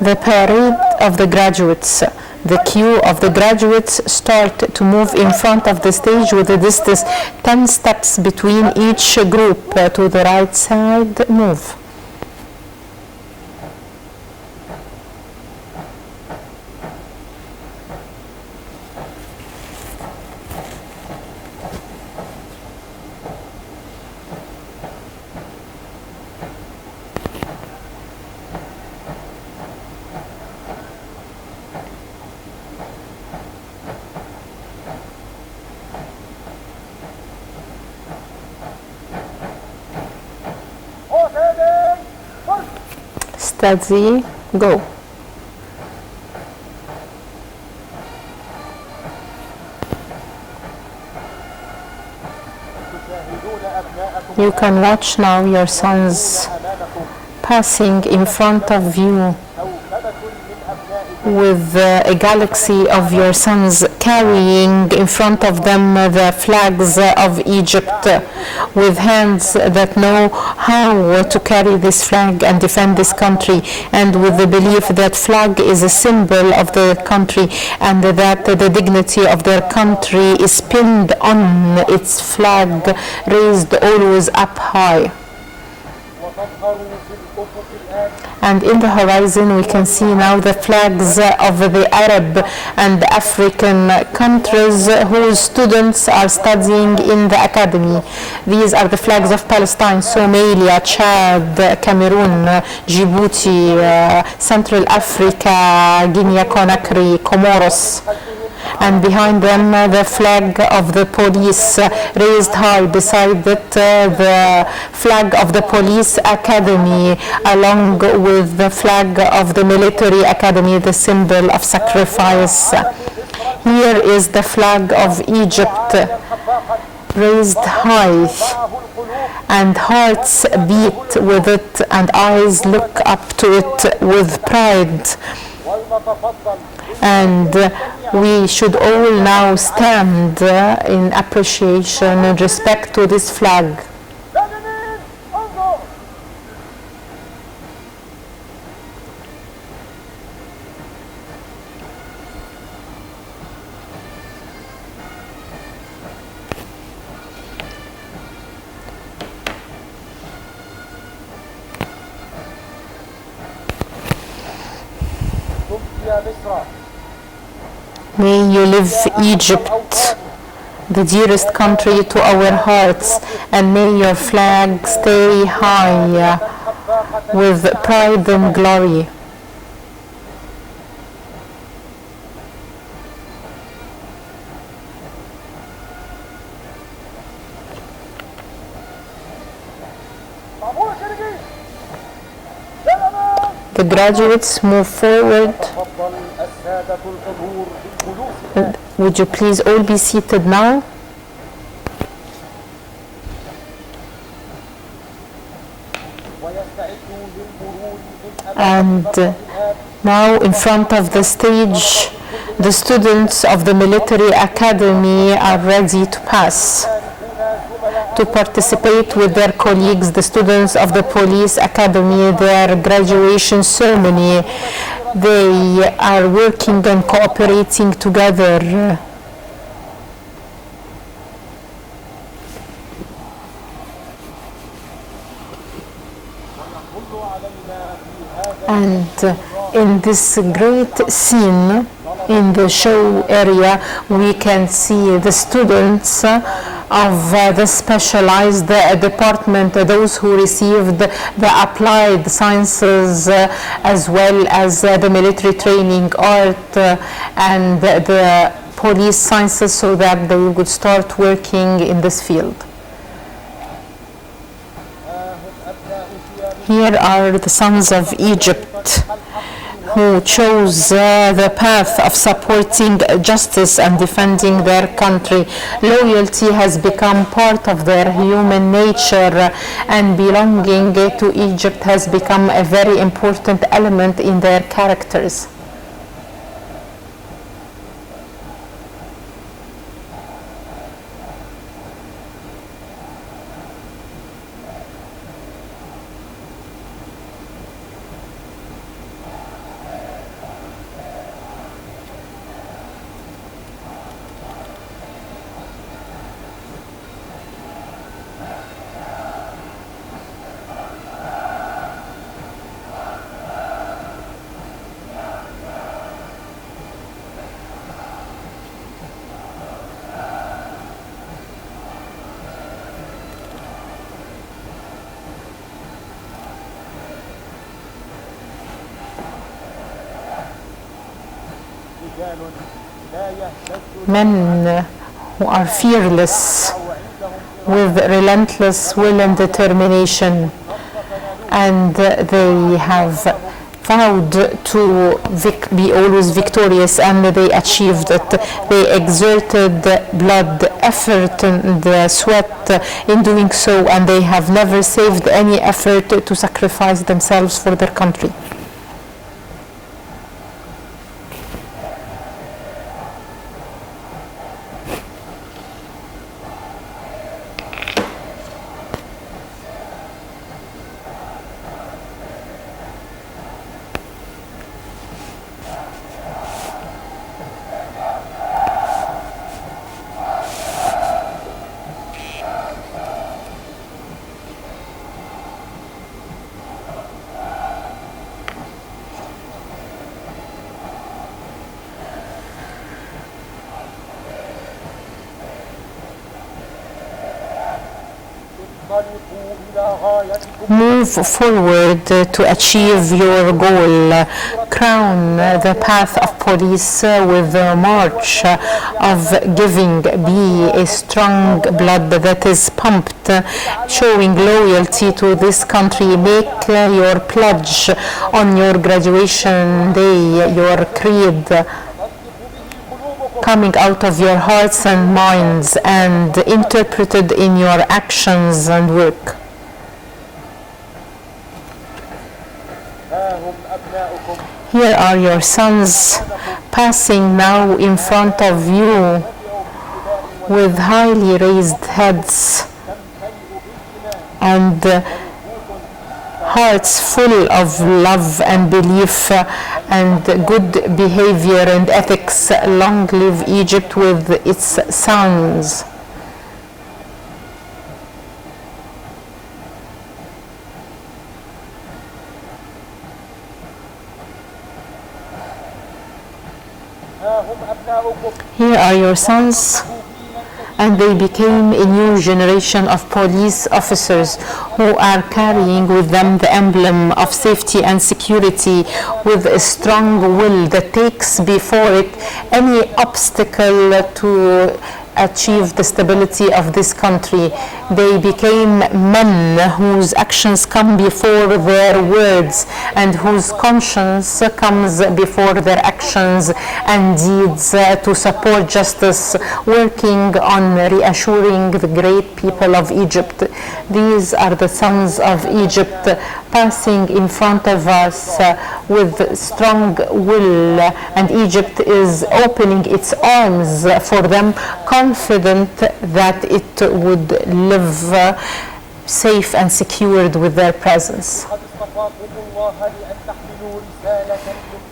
B: The parade of the graduates. The queue of the graduates start to move in front of the stage with a distance 10 steps between each group. To the right side, move. Steady, go. You can watch now your sons passing in front of you with a galaxy of your sons carrying in front of them the flags of Egypt, with hands that know how to carry this flag and defend this country, and with the belief that flag is a symbol of the country and that the dignity of their country is pinned on its flag, raised always up high. And in the horizon we can see now the flags of the Arab and African countries whose students are studying in the academy. These are the flags of Palestine, Somalia, Chad, Cameroon, Djibouti, Central Africa, Guinea-Conakry, Comoros. And behind them the flag of the police raised high, beside it the flag of the police academy, along with the flag of the military academy, the symbol of sacrifice. Here is the flag of Egypt raised high, and hearts beat with it and eyes look up to it with pride. And we should all now stand in appreciation and respect to this flag. May you live Egypt. the dearest country to our hearts, and may your flag stay high with pride and glory. The graduates move forward. Would you please all be seated now? And now in front of the stage, the students of the military academy are ready to pass, to participate with their colleagues, the students of the police academy, their graduation ceremony. They are working and cooperating together. And in this great scene in the show area, we can see the students of the specialized department, those who received the applied sciences as well as the military training, art and the police sciences, so that they would start working in this field. Here are the sons of Egypt who chose the path of supporting justice and defending their country. Loyalty has become part of their human nature, and belonging to Egypt has become a very important element in their characters. Men who are fearless, with relentless will and determination, and they have vowed to be always victorious, and they achieved it. They exerted blood, effort, and sweat in doing so, and they have never saved any effort to sacrifice themselves for their country. Move forward to achieve your goal. Crown the path of police with the march of giving. Be a strong blood that is pumped, showing loyalty to this country. Make your pledge on your graduation day, your creed, coming out of your hearts and minds and interpreted in your actions and work. Here are your sons passing now in front of you with highly raised heads and hearts full of love and belief and good behavior and ethics. Long live Egypt with its sons. Here are your sons and they became a new generation of police officers who are carrying with them the emblem of safety and security with a strong will that takes before it any obstacle to achieve the stability of this country. They became men whose actions come before their words and whose conscience comes before their actions and deeds to support justice, working on reassuring the great people of Egypt. These are the sons of Egypt passing in front of us with strong will, and Egypt is opening its arms for them, confident that it would live safe and secured with their presence.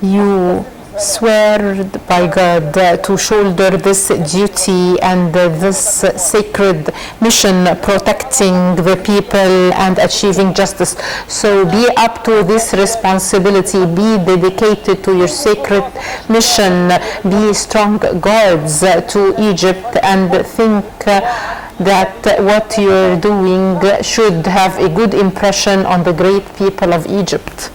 B: You swear by God to shoulder this duty and this sacred mission, protecting the people and achieving justice. So be up to this responsibility, be dedicated to your sacred mission, be strong guards to Egypt, and think that what you're doing should have a good impression on the great people of Egypt.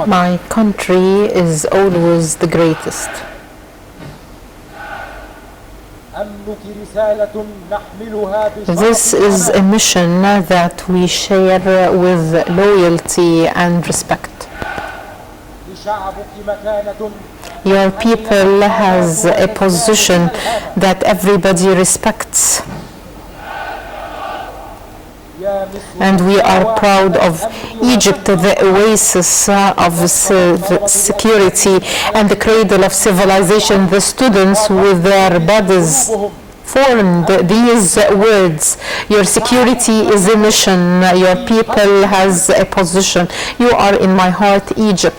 A: My
B: country is always the greatest. This is a mission that we share with loyalty and respect. Your people has a position that everybody respects. And we are proud of Egypt, the oasis of security and the cradle of civilization. The students with their bodies formed these words: your security is a mission, your people has a position. You are in my heart, Egypt.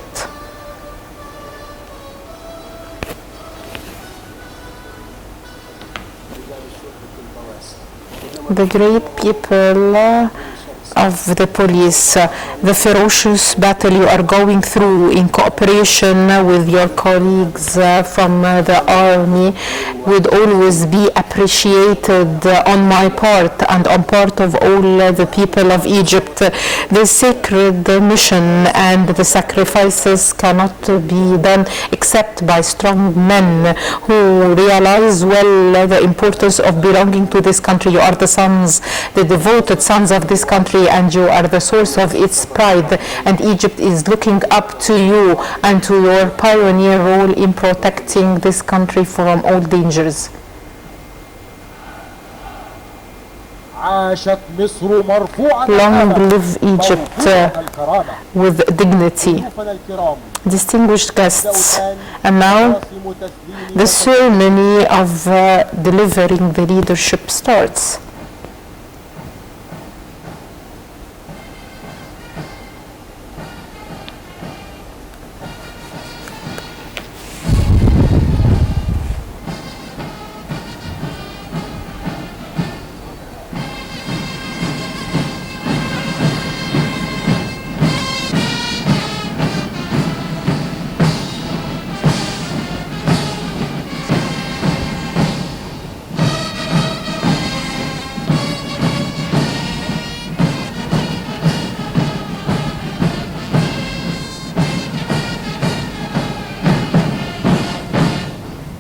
B: The great people of the police, the ferocious battle you are going through in cooperation with your colleagues from the army would always be appreciated on my part and on part of all the people of Egypt. The sacred mission and the sacrifices cannot be done except by strong men who realize well the importance of belonging to this country. You are the sons, the devoted sons of this country, and you are the source of its pride, and Egypt is looking up to you and to your pioneer role in protecting this country from all dangers.
A: عاشت مصر مرفوعة
B: Long live Egypt
A: الكرامة.
B: with dignity.
A: ضيوفنا الكرام،
B: Distinguished guests, and now
A: مراسم تسليم
B: the ceremony of delivering the leadership starts.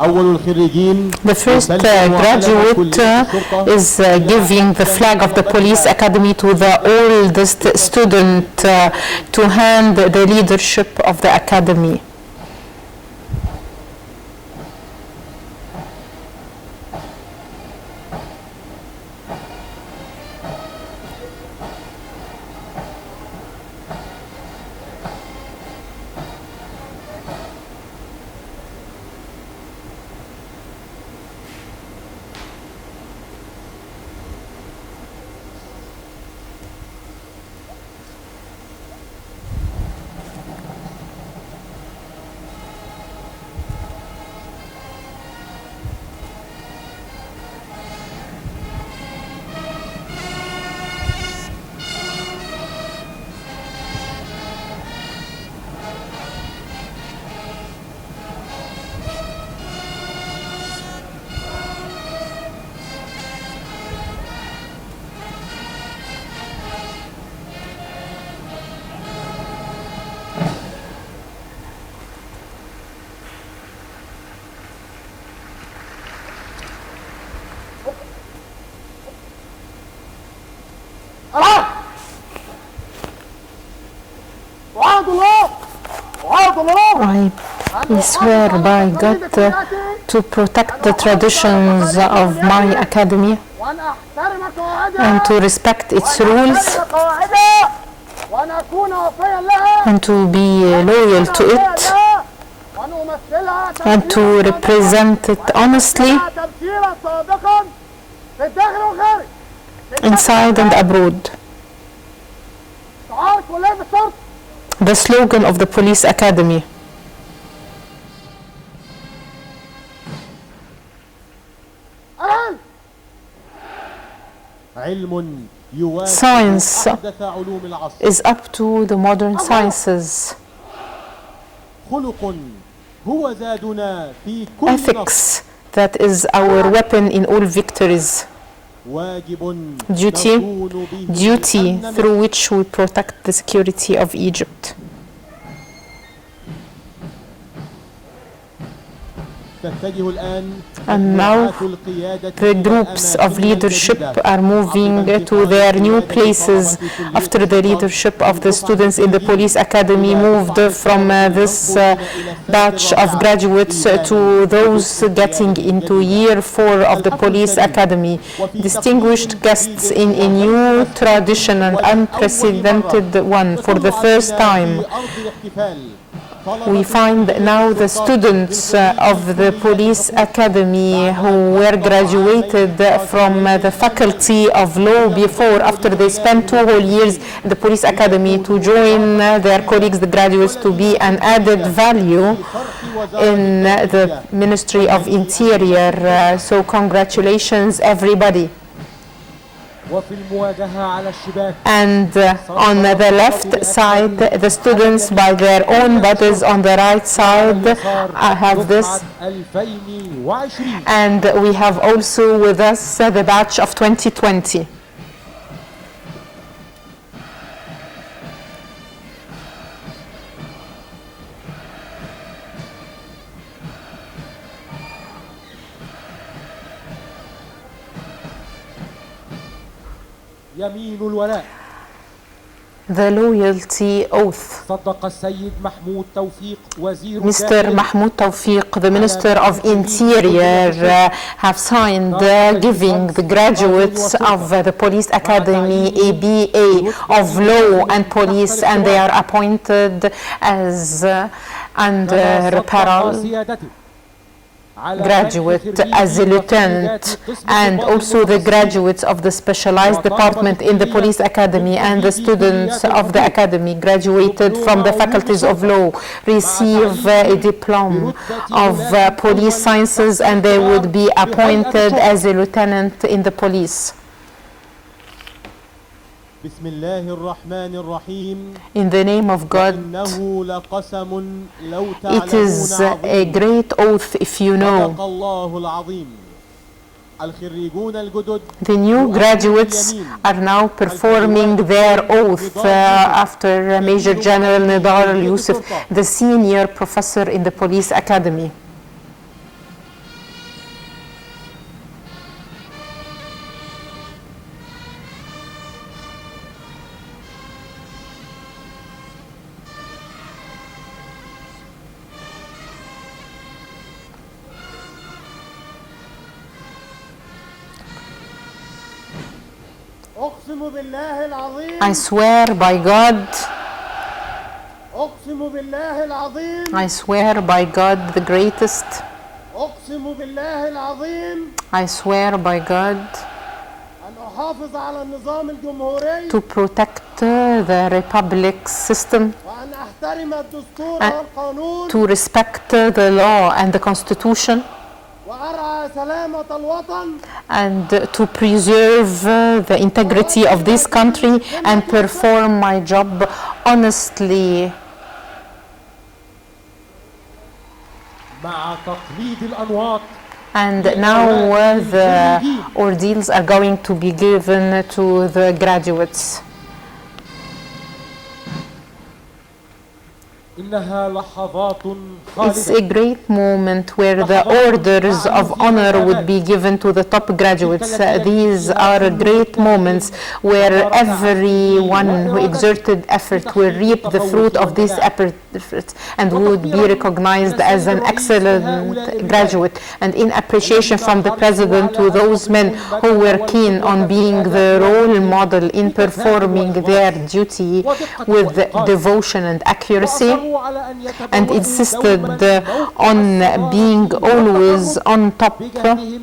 A: أول الخريجين
B: The first graduate is giving the flag of the police academy to the oldest student to hand the leadership of the academy. I swear by God to protect the traditions of my academy and to respect its rules and to be loyal to it and to represent it honestly inside and abroad. The slogan of the police academy. Science is up to the modern sciences. Ethics, that is our weapon in all victories. Duty through which we protect the security of Egypt. And now the groups of leadership are moving to their new places after the leadership of the students in the police academy moved from this batch of graduates to those getting into year 4 of the police academy. Distinguished guests, in a new tradition and unprecedented one, for the first time we find now the students of the police academy who were graduated from the faculty of law before, after they spent 2 whole years in the police academy, to join their colleagues, the graduates, to be an added value in the Ministry of Interior. So congratulations everybody. And on the left side, the students by their own bodies. On the right side have this. And we have also with us the batch of 2020. the loyalty oath.
A: صدق السيد محمود توفيق وزير
B: Mr.
A: الداخلية
B: Mahmoud Tawfiq, the Minister of Interior, have signed giving the graduates of the Police Academy a BA of Law and Police, and they are appointed as under
A: صدق
B: parole
A: سيادته على
B: graduate as a lieutenant, and also the graduates of the specialized department in the police academy and the students of the academy graduated from the faculties of law receive a diploma of police sciences, and they would be appointed as a lieutenant in the police.
A: بسم الله الرحمن الرحيم.
B: In the name of God,
A: إنه لقسم لو
B: it is
A: تعلمون
B: a
A: عظيم.
B: great oath if you know.
A: صدق الله العظيم. الخريجون الجدد
B: The new graduates are now performing their oath after Major General Nidar al-Yusuf, the senior professor in the police academy.
C: أقسم بالله العظيم.
B: I swear by God,
C: أقسم بالله العظيم.
B: I swear by God the greatest,
C: أقسم بالله العظيم
B: I swear by God
C: أن أحافظ على النظام الجمهوري
B: to protect the Republic system,
C: وأن أحترم الدستور
B: أ-
C: والقانون
B: to respect the law and the Constitution,
C: وأرعى سلامة الوطن
B: and to preserve the integrity of this country and perform my job honestly
A: مع تقليد الأنواط.
B: And now the ordeals are going to be given to the graduates.
A: إنها لحظات
B: It's
A: خالدة.
B: a great moment where the orders of honor would be given to the top graduates. These are great moments where everyone who exerted effort will reap the fruit of this effort and would be recognized as an excellent graduate. And in appreciation from the President to those men who were keen on being the role model in performing their duty with devotion and accuracy,
A: وأصروا على أن
B: and
A: يتبوأوا
B: insisted
A: دوماً
B: on being always on top
A: بجهدهم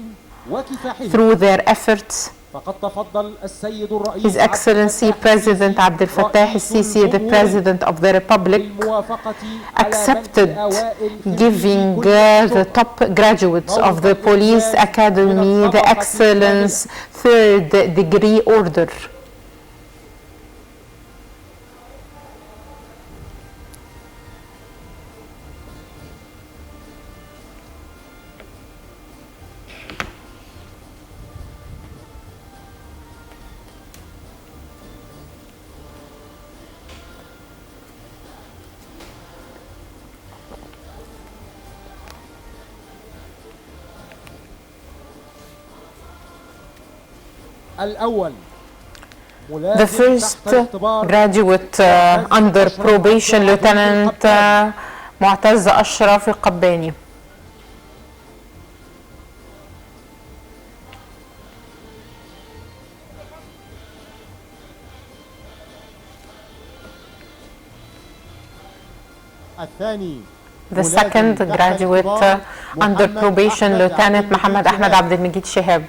A: وكفاحهم.
B: through their efforts.
A: فقد تفضل السيد الرئيس
B: His Excellency President Abdel Fattah el-Sisi, the President of the Republic,
A: بالموافقة على
B: accepted
A: منح أوائل
B: giving
A: خريجي كل
B: the top graduates of the Police Academy the Excellence Third Degree Order.
A: الأول
B: The first graduate under probation, Lieutenant معتز أشرف القباني.
A: الثاني
B: The second graduate under probation, Lieutenant محمد أحمد عبد المجيد شهاب.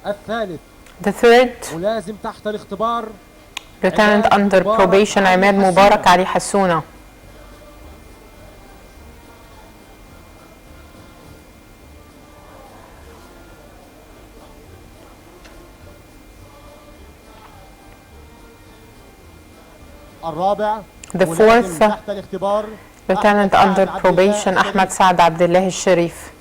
A: الثالث
B: The third
A: ملازم تحت الاختبار
B: Lieutenant under probation, عماد مبارك علي حسونة.
A: الرابع
B: The
A: ملازم
B: fourth
A: تحت الاختبار
B: Lieutenant under probation, أحمد سعد عبد الله الشريف.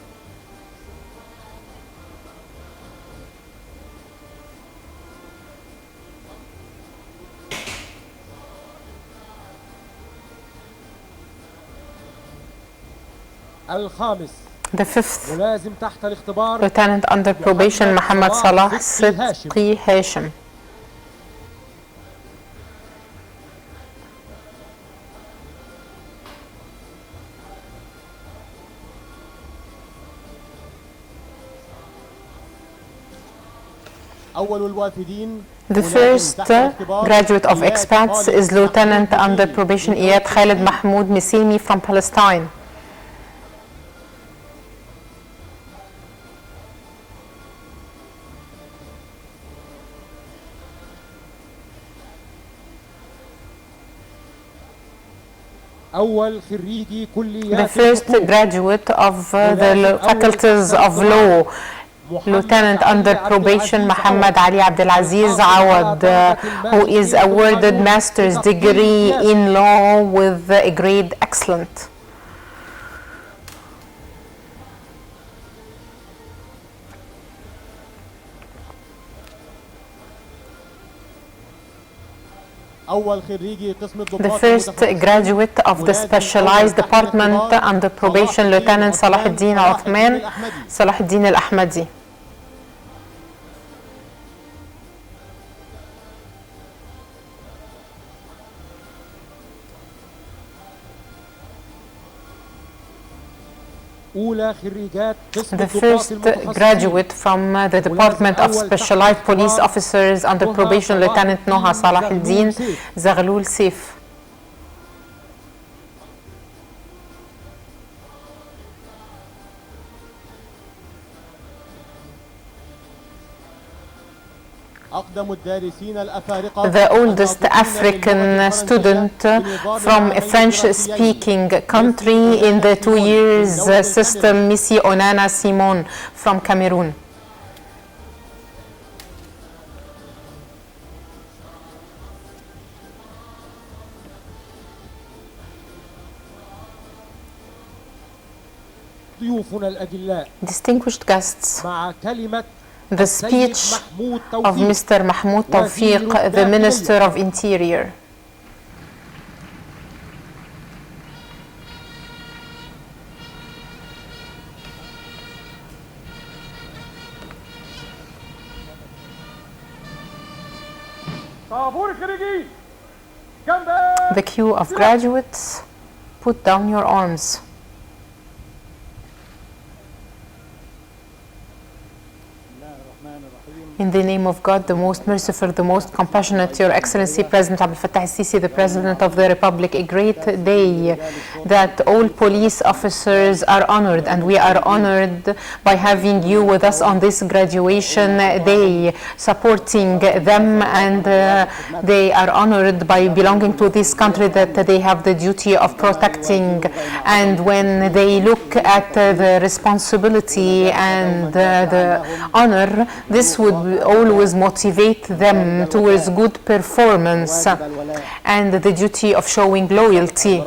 A: الخامس
B: The fifth
A: ملازم تحت الاختبار
B: Lieutenant under probation محمد صلاح صدقي هاشم.
A: أول الوافدين
B: The first graduate of expats is Lieutenant under probation إياد خالد محمود مسيمي from Palestine.
A: أول خريجي
B: The
A: كليات
B: first graduate of the faculties of law, Lieutenant under probation محمد علي عبد العزيز عوض, who is awarded master's degree in law with a grade excellent.
A: أول خريجي قسم
B: The
A: الضباط
B: first graduate of the specialized department under probation, Lieutenant صلاح الدين عثمان صلاح الدين الأحمدي.
A: أولى خريجات قسم
B: The
A: الضباط
B: first
A: المتخصصين
B: graduate from the Department of Specialized Police Officers under probation, Lieutenant نهى صلاح الدين زغلول سيف.
A: أقدم الدارسين الأفارقة
B: The oldest African student from a French-speaking country in the 2 years system, Missy Onana Simon from Cameroon.
A: ضيوفنا الأجلاء
B: Distinguished guests,
A: مع كلمة
B: the speech of Mr. Mahmoud Tawfiq, the Minister of Interior. The queue of graduates, put down your arms. In the name of God, the most merciful, the most compassionate, Your Excellency President Abdel Fattah el-Sisi, the President of the Republic, a great day that all police officers are honored, and we are honored by having you with us on this graduation day, supporting them, and they are honored by belonging to this country that they have the duty of protecting. And when they look at the responsibility and the honor, this would always motivate them towards good performance and the duty of showing loyalty.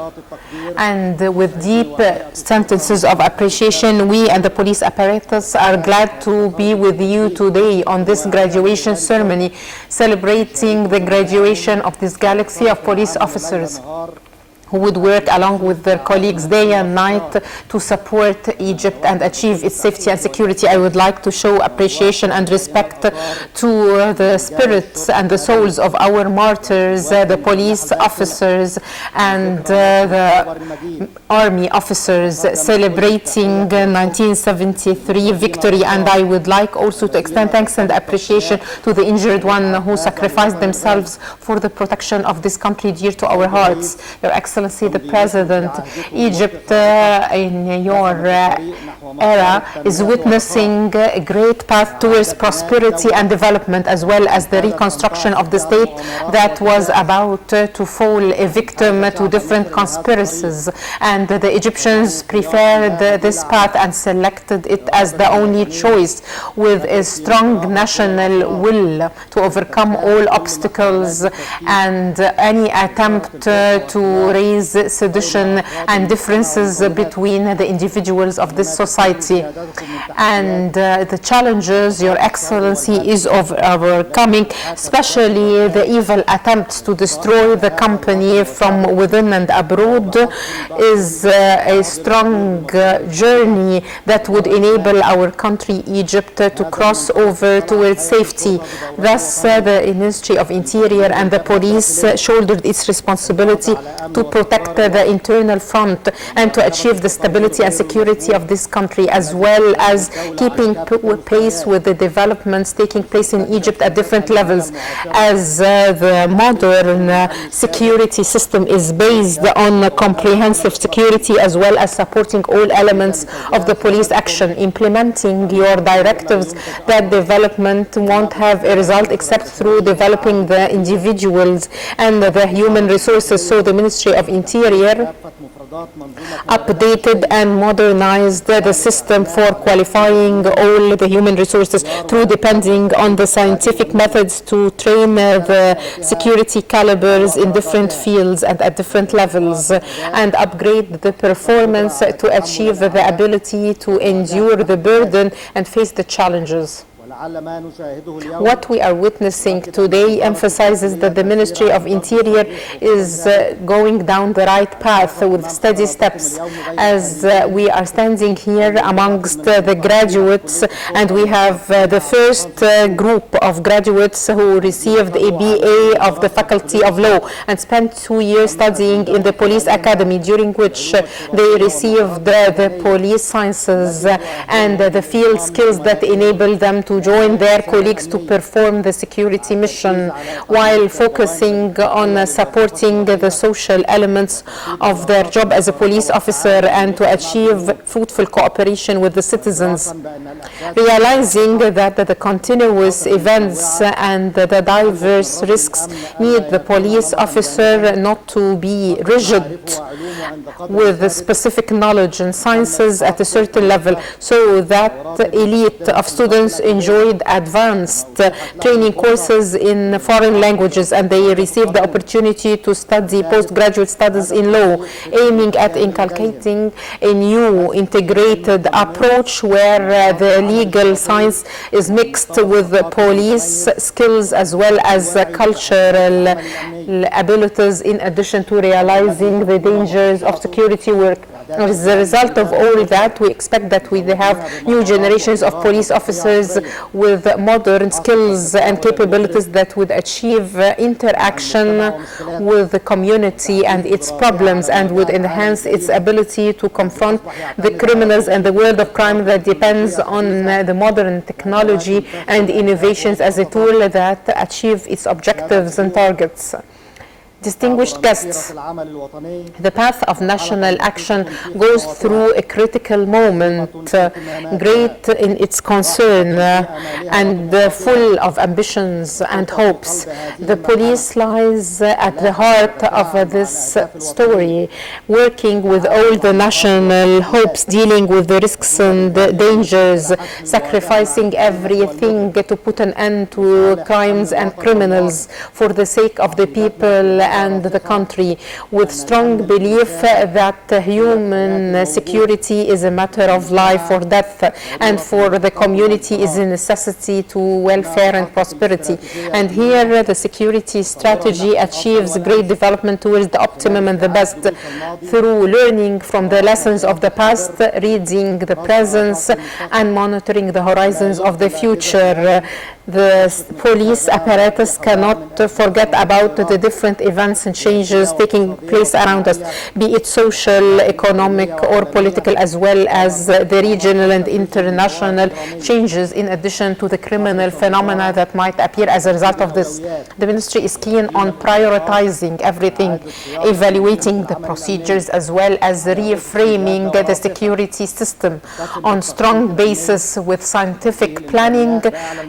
B: And with deep sentences of appreciation, we and the police apparatus are glad to be with you today on this graduation ceremony, celebrating the graduation of this galaxy of police officers who would work along with their colleagues day and night to support Egypt and achieve its safety and security. I would like to show appreciation and respect to the spirits and the souls of our martyrs, the police officers and the army officers celebrating 1973 victory. And I would like also to extend thanks and appreciation to the injured one who sacrificed themselves for the protection of this country dear to our hearts. Your Excellency, the President, Egypt in your era is witnessing a great path towards prosperity and development, as well as the reconstruction of the state that was about to fall a victim to different conspiracies. And the Egyptians preferred this path and selected it as the only choice, with a strong national will to overcome all obstacles and any attempt to raise sedition and differences between the individuals of this society. society. And the challenges Your Excellency is overcoming, especially the evil attempts to destroy the company from within and abroad, is a strong journey that would enable our country, Egypt, to cross over towards safety. Thus, the Ministry of Interior and the police shouldered its responsibility to protect the internal front and to achieve the stability and security of this country, as well as keeping pace with the developments taking place in Egypt at different levels, as the modern security system is based on comprehensive security, as well as supporting all elements of the police action. Implementing your directives, that development won't have a result except through developing the individuals and the human resources. So the Ministry of Interior updated and modernized the system for qualifying all the human resources through depending on the scientific methods to train the security calibers in different fields and at different levels, and upgrade the performance to achieve the ability to endure the burden and face the challenges. What we are witnessing today emphasizes that the Ministry of Interior is going down the right path with steady steps, as we are standing here amongst the graduates, and we have the first group of graduates who received a BA of the Faculty of Law and spent 2 years studying in the Police Academy, during which they received the police sciences and the field skills that enable them to join their colleagues to perform the security mission, while focusing on supporting the social elements of their job as a police officer and to achieve fruitful cooperation with the citizens. Realizing that the continuous events and the diverse risks need the police officer not to be rigid with specific knowledge and sciences at a certain level, so that elite of students enjoyed advanced training courses in foreign languages, and they received the opportunity to study postgraduate studies in law, aiming at inculcating a new integrated approach where the legal science is mixed with the police skills as well as cultural abilities, in addition to realizing the dangers of security work. As a result of all that, we expect that we have new generations of police officers with modern skills and capabilities that would achieve interaction with the community and its problems, and would enhance its ability to confront the criminals and the world of crime that depends on the modern technology and innovations as a tool that achieve its objectives and targets. Distinguished guests, the path of national action goes through a critical moment, great in its concern and full of ambitions and hopes. The police lies at the heart of this story, working with all the national hopes, dealing with the risks and dangers, sacrificing everything to put an end to crimes and criminals for the sake of the people and the country, with strong belief that human security is a matter of life or death, and for the community is a necessity to welfare and prosperity. And here the security strategy achieves great development towards the optimum and the best through learning from the lessons of the past, reading the present, and monitoring the horizons of the future. The police apparatus cannot forget about the different events and changes taking place around us, be it social, economic, or political, as well as the regional and international changes, in addition to the criminal phenomena that might appear as a result of this. The ministry is keen on prioritizing everything, evaluating the procedures, as well as reframing the security system on strong basis with scientific planning,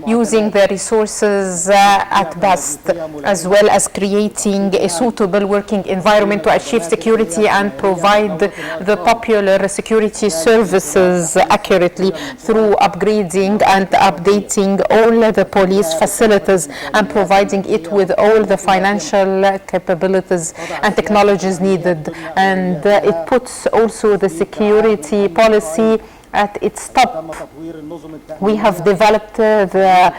B: using the resources at best, as well as creating a suitable working environment to achieve security and provide the popular security services accurately through upgrading and updating all the police facilities and providing it with all the financial capabilities and technologies needed. And it puts also the security policy at its top.
C: تم تطوير النظم
B: We have
C: التأمينية
B: developed the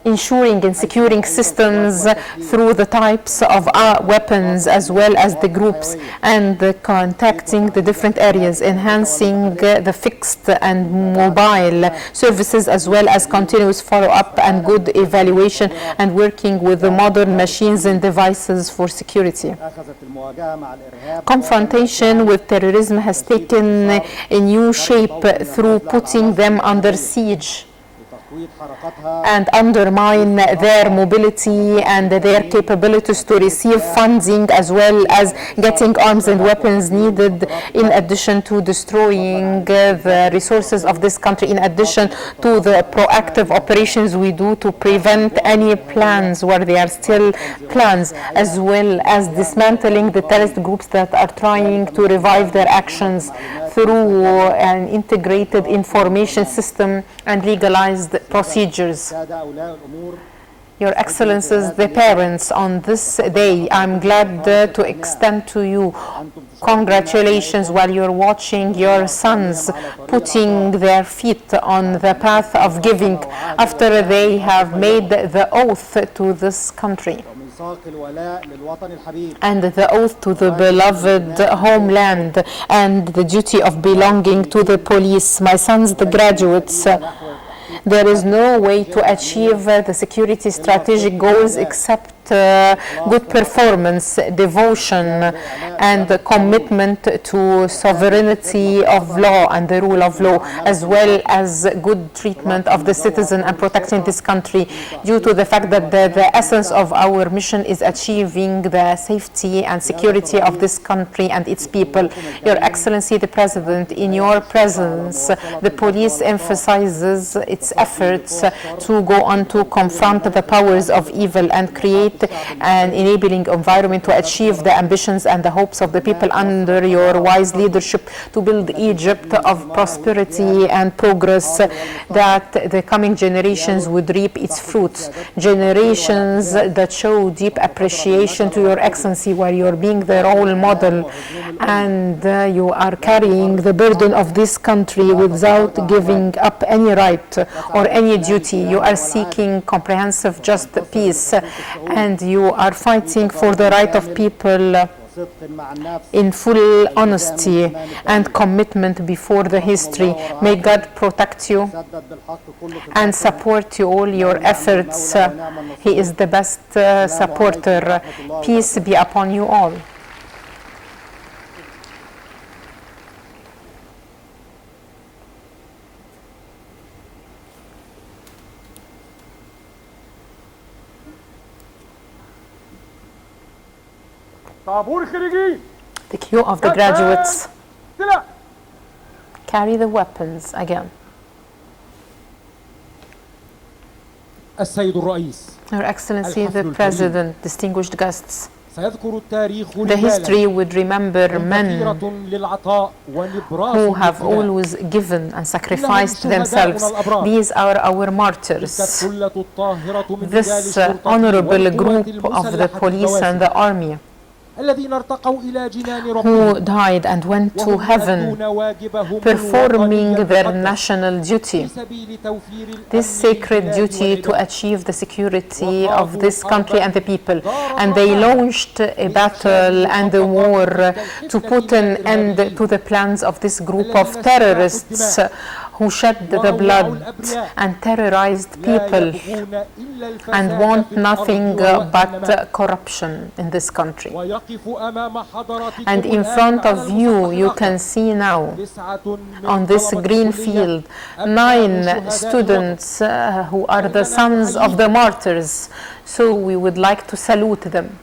B: ensuring and securing systems through the types of weapons as well as the groups and contacting the different areas, enhancing the fixed and mobile services as well as continuous follow-up and good evaluation, and working with the modern machines and devices for security.
C: أخذت المواجهة مع الإرهاب
B: Confrontation with terrorism has taken a new shape through putting them under siege
C: لتقويض حركتها
B: and undermine their mobility and their capabilities to receive funding as well as getting arms and weapons needed, in addition to destroying the resources of this country, in addition to the proactive operations we do to prevent any plans where there are still plans, as well as dismantling the terrorist groups that are trying to revive their actions through an integrated information system and legalized procedures.
C: ساد أولياء الأمور
B: Your Excellencies, the parents, on this day, I'm glad to extend to you congratulations while you're watching your sons putting their feet on the path of giving after they have made the oath to this country
C: وميثاق الولاء للوطن الحبيب
B: and the oath to the beloved homeland and the duty of belonging to the police. My sons, the graduates, there is no way to achieve the security strategic goals except good performance, devotion, and commitment to sovereignty of law and the rule of law, as well as good treatment of the citizen and protecting this country, due to the fact that the essence of our mission is achieving the safety and security of this country and its people. Your Excellency the President, in your presence, the police emphasizes its efforts to go on to confront the powers of evil and create an enabling environment to achieve the ambitions and the hopes of the people under your wise leadership, to build Egypt of prosperity and progress, that the coming generations would reap its fruits. Generations that show deep appreciation to your Excellency while you're being the role model, and you are carrying the burden of this country without giving up any right or any duty. You are seeking comprehensive just peace, and you are fighting for the right of people in full honesty and commitment before the history. May God protect you and support you all your efforts. He is the best supporter. Peace be upon you all.
C: طابور خريجين
B: The queue of the graduates. Carry the weapons again.
A: السيد الرئيس
B: Your Excellency the President, distinguished guests,
A: سيذكر التاريخ
B: the history would remember men
A: للعطاء والإبراز
B: who have always given and sacrificed themselves. These are our martyrs. This honorable group of the police and the army
A: الذين ارتقوا إلى جنان
B: who
A: ربهم
B: died and went to heaven performing their national duty,
A: في سبيل توفير
B: this sacred duty to achieve the security of this country and the people. And they launched a battle and a war to put an end to the plans of this group of terrorists who shed the blood and terrorized people and want nothing but corruption in this country. And in front of you, you can see now on this green field 9 students who are the sons of the martyrs. So we would like to salute them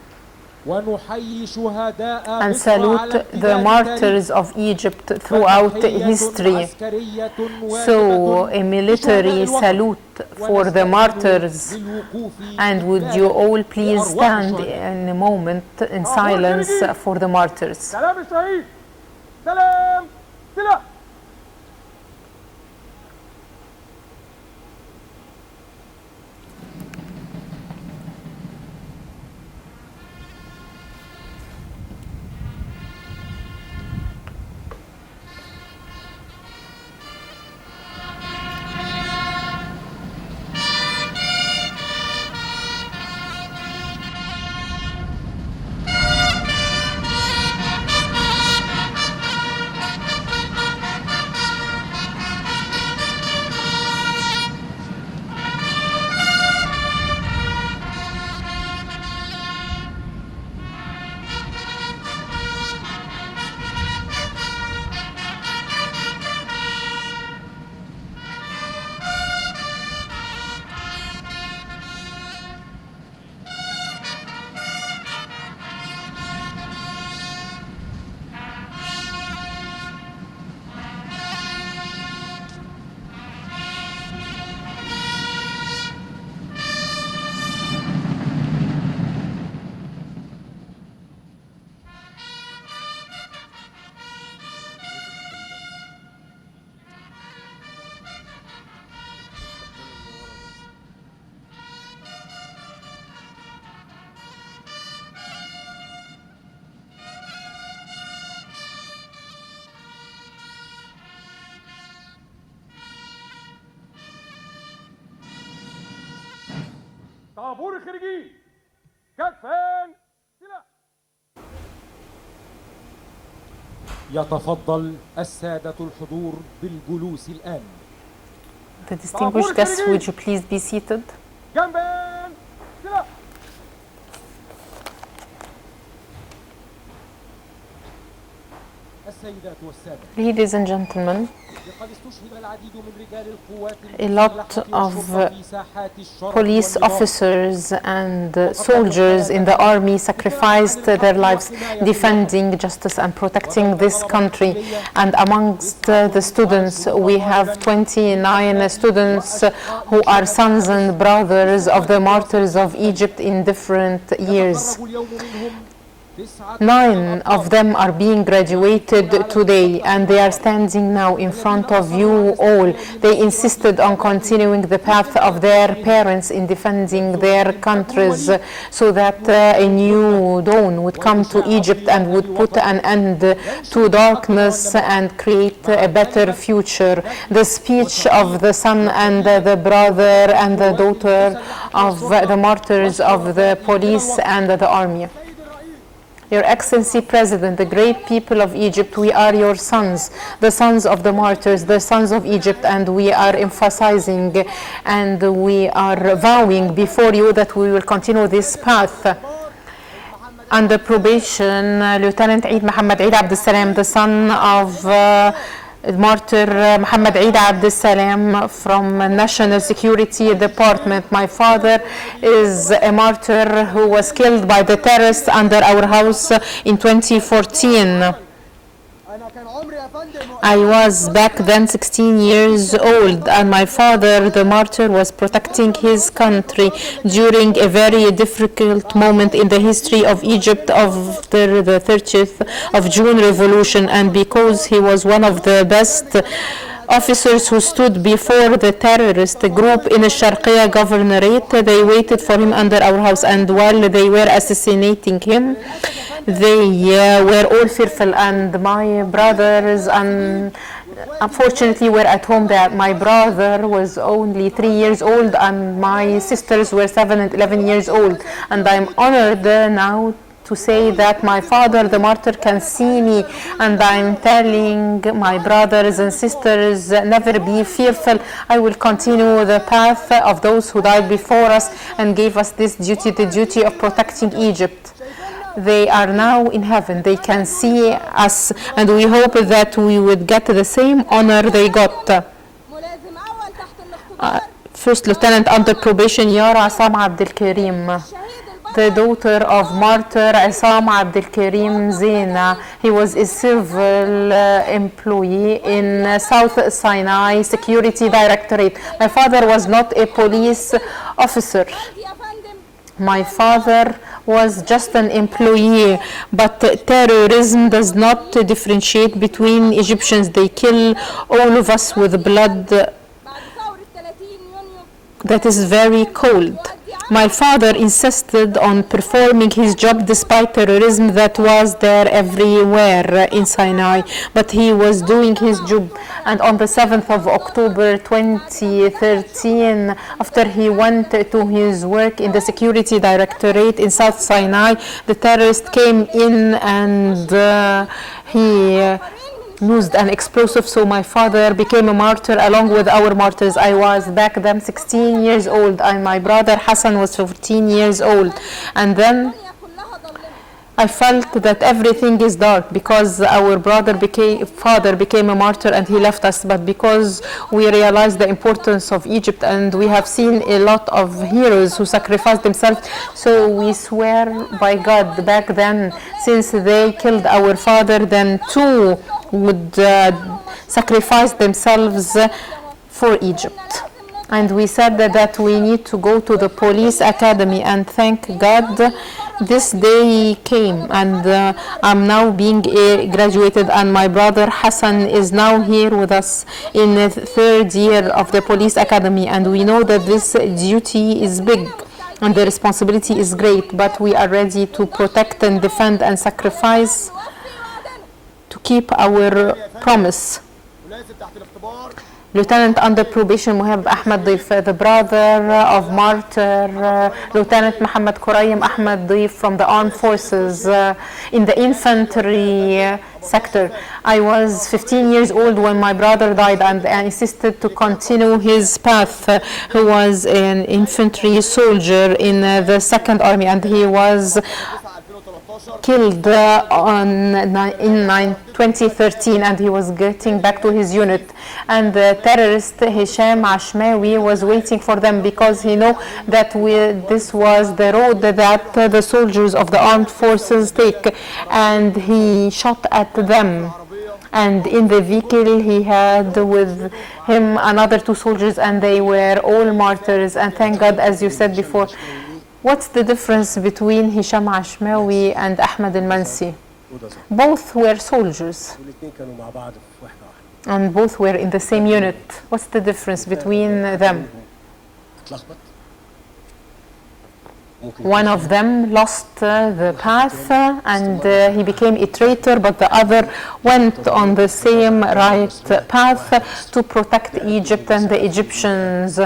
B: and salute the martyrs of Egypt throughout history. So a military salute for the martyrs, and would you all please stand in a moment in silence for the martyrs.
D: طابور الخارجين كفان سلاح.
A: يتفضل السادة الحضور بالجلوس الآن.
B: The distinguished guests, would you please be seated?
D: جنبان سلاح.
A: السيدات والسادة،
B: Ladies and gentlemen,
A: لقد استشهد العديد من رجال القوات
B: a lot of
A: في ساحات الشرق
B: police
A: والنضال.
B: officers and soldiers in the army sacrificed their lives defending justice and protecting this country. And amongst the students, we have 29 students who are sons and brothers of the martyrs of Egypt in different years.
A: تخرج اليوم منهم
B: 9 of them are being graduated today, and they are standing now in front of you all. They insisted on continuing the path of their parents in defending their countries so that a new dawn would come to Egypt and would put an end to darkness and create a better future. The speech of the son and the brother and the daughter of the martyrs of the police and the army. Your Excellency President, the great people of Egypt, we are your sons, the sons of the martyrs, the sons of Egypt, and we are emphasizing and we are vowing before you that we will continue this path. Under probation, Lieutenant Eid Mohammed Eid Abdel Salam, the son of martyr Mohammed Eid Abdel Salam from National Security Department. My father is a martyr who was killed by the terrorists under our house in 2014. I was back then 16 years old, and my father, the martyr, was protecting his country during a very difficult moment in the history of Egypt after the 30th of June revolution, and because he was one of the best officers who stood before the terrorist group in the Sharqiya governorate, they waited for him under our house, and while they were assassinating him, they were all fearful, and my brothers unfortunately were at home. That my brother was only 3 years old and my sisters were 7 and 11 years old, and I'm honored now to say that my father, the martyr, can see me, and I'm telling my brothers and sisters, never be fearful. I will continue the path of those who died before us and gave us this duty, the duty of protecting Egypt. They are now in heaven. They can see us, and we hope that we would get the same honor they got. First Lieutenant under probation Yara Asam Abdel Karim, the daughter of martyr Asam Abdel Karim Zena. He was a civil employee in South Sinai Security Directorate. My father was not a police officer. My father was just an employee, but terrorism does not differentiate between Egyptians. They kill all of us with blood that is very cold. My father insisted on performing his job despite terrorism that was there everywhere in Sinai, but he was doing his job. And on the 7th of October 2013, after he went to his work in the Security Directorate in South Sinai, the terrorist came in and he used an explosive, so my father became a martyr along with our martyrs. I was back then 16 years old, and my brother Hassan was 14 years old. And then I felt that everything is dark because our father became a martyr and he left us. But because we realized the importance of Egypt and we have seen a lot of heroes who sacrificed themselves, so we swear by God back then, since they killed our father, then too would sacrifice themselves for Egypt. And we said that we need to go to the police academy, and thank God this day came, and I'm now being graduated, and my brother Hassan is now here with us in the 3rd year of the police academy. And we know that this duty is big and the responsibility is great, but we are ready to protect and defend and sacrifice to keep our promise. Lieutenant under probation Muhab Ahmed Dif, the brother of martyr Lieutenant Muhammad Kurayim Ahmed Dif from the armed forces in the infantry sector. I was 15 years old when my brother died, and I insisted to continue his path. He was an infantry soldier in the 2nd Army, and he was killed in 2013, and he was getting back to his unit, and the terrorist Hisham Ashmawi was waiting for them because he knew that this was the road that the soldiers of the armed forces take, and he shot at them. And in the vehicle he had with him another 2 soldiers, and they were all martyrs. And thank God, as you said before, what's the difference between Hisham Ashmawi and Ahmed al-Mansi? Both were soldiers, and both were in the same unit. What's the difference between them? One of them lost the path and he became a traitor, but the other went on the same right path to protect Egypt and the Egyptians.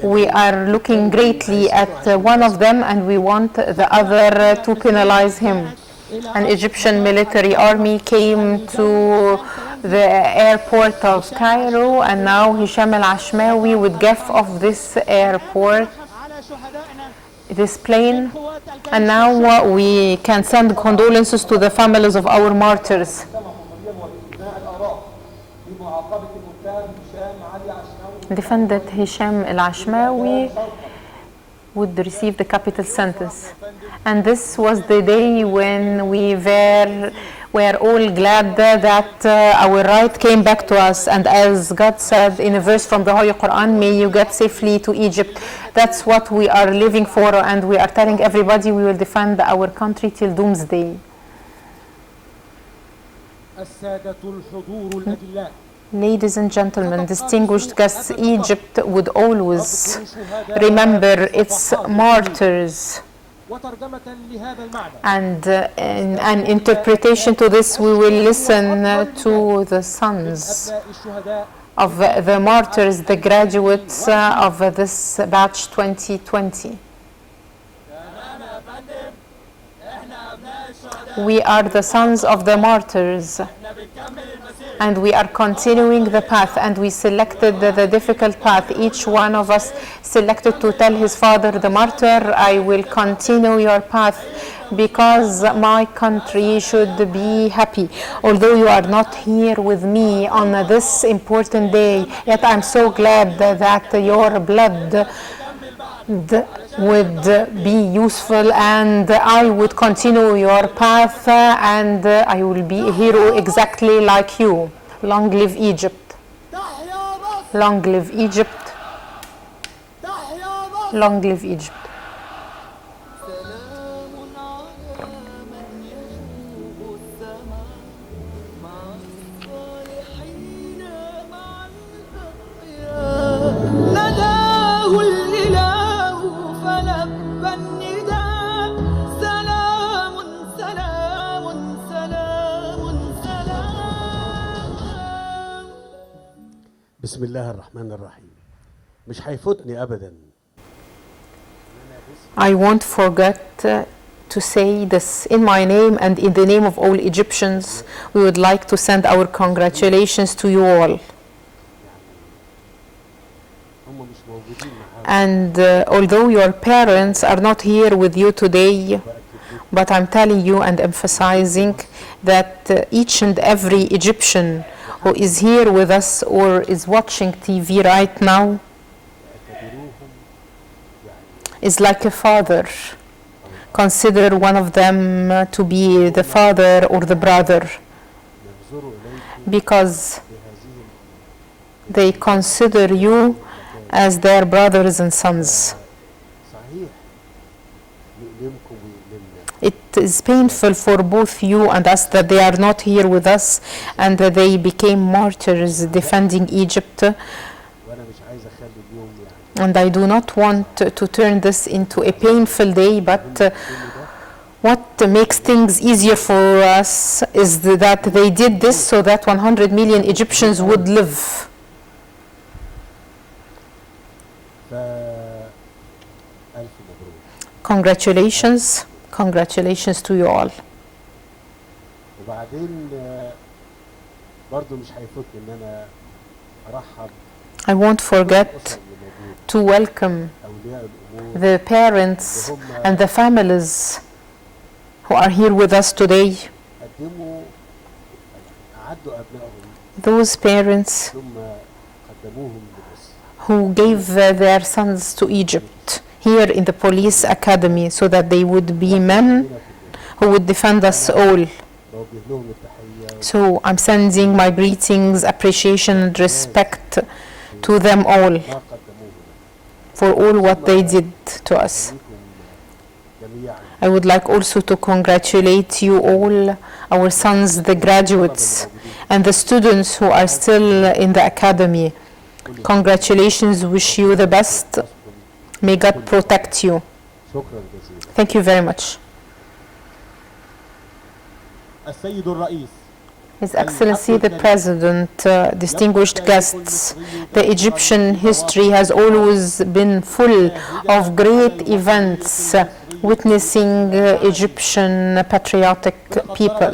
B: We are looking greatly at one of them, and we want the other to penalize him. An Egyptian military army came to the airport of Cairo, and now Hisham al-Ashmawi would get off this airport, this plane, and now we can send condolences to the families of our martyrs. Defendant Hisham al-Ashmawi would receive the capital sentence, and this was the day when we were all glad that our right came back to us. And as God said in a verse from the Holy Quran, may you get safely to Egypt. That's what we are living for, and we are telling everybody we will defend our country till doomsday. Ladies and gentlemen, distinguished guests, Egypt would always remember its martyrs. And in an interpretation to this, we will listen to the sons of the martyrs, the graduates of this batch 2020. We are the sons of the martyrs, and we are continuing the path, and we selected the difficult path. Each one of us selected to tell his father, the martyr, I will continue your path because my country should be happy. Although you are not here with me on this important day, yet I'm so glad that your blood would be useful, and I would continue your path, and I will be a hero exactly like you. Long live Egypt. Long live Egypt. Long live Egypt.
C: بسم الله الرحمن الرحيم. مش هيفوتني أبدا.
B: I won't forget to say this in my name and in the name of all Egyptians. We would like to send our congratulations to you all. And although your parents are not here with you today, but I'm telling you and emphasizing that each and every Egyptian who is here with us or is watching TV right now is like a father. Consider one of them to be the father or the brother, because they consider you as their brothers and sons. It is painful for both you and us that they are not here with us and that they became martyrs defending Egypt. And I do not want to turn this into a painful day, but what makes things easier for us is that they did this so that 100 million Egyptians would live.
C: فألف مبروك.
B: Congratulations to you all.
C: وبعدين برضو مش هيفوتني ان انا ارحب
B: I won't forget to welcome
C: اولياء الامور
B: the parents and the families who are here with us today.
C: قدموا اعدوا ابنائهم
B: Those parents
C: ثم قدموهم لمصر.
B: who gave their sons to Egypt here in the police academy so that they would be men who would defend us all.
C: بوجه لهم التحية
B: So I'm sending my greetings, appreciation and respect to them all
C: ما قدموه
B: for all what they did to us.
C: لكم جميعا.
B: I would like also to congratulate you all, our sons, the graduates, and the students who are still in the academy. Congratulations, wish you the best. May God protect you.
C: شكرا جزيلا.
B: Thank you very much.
C: السيد الرئيس
B: His Excellency the President, distinguished guests, the Egyptian history has always been full of great events witnessing Egyptian patriotic people.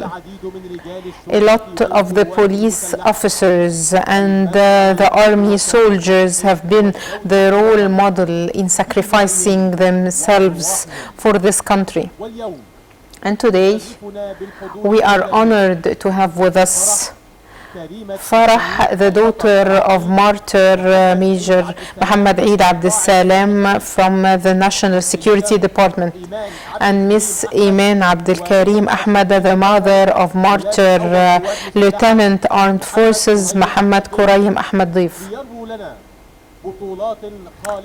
B: A lot of the police officers and the army soldiers have been the role model in sacrificing themselves for this country.
C: واليوم
B: And today we are honored to have with us Farah, the daughter of martyr Major Muhammad Eid Abdel Salam from the National Security Department, and Miss Iman Abdel Karim Ahmed, the mother of martyr Lieutenant Armed Forces Muhammad Kurayim Ahmed Dif,
C: يرووا لنا بطولات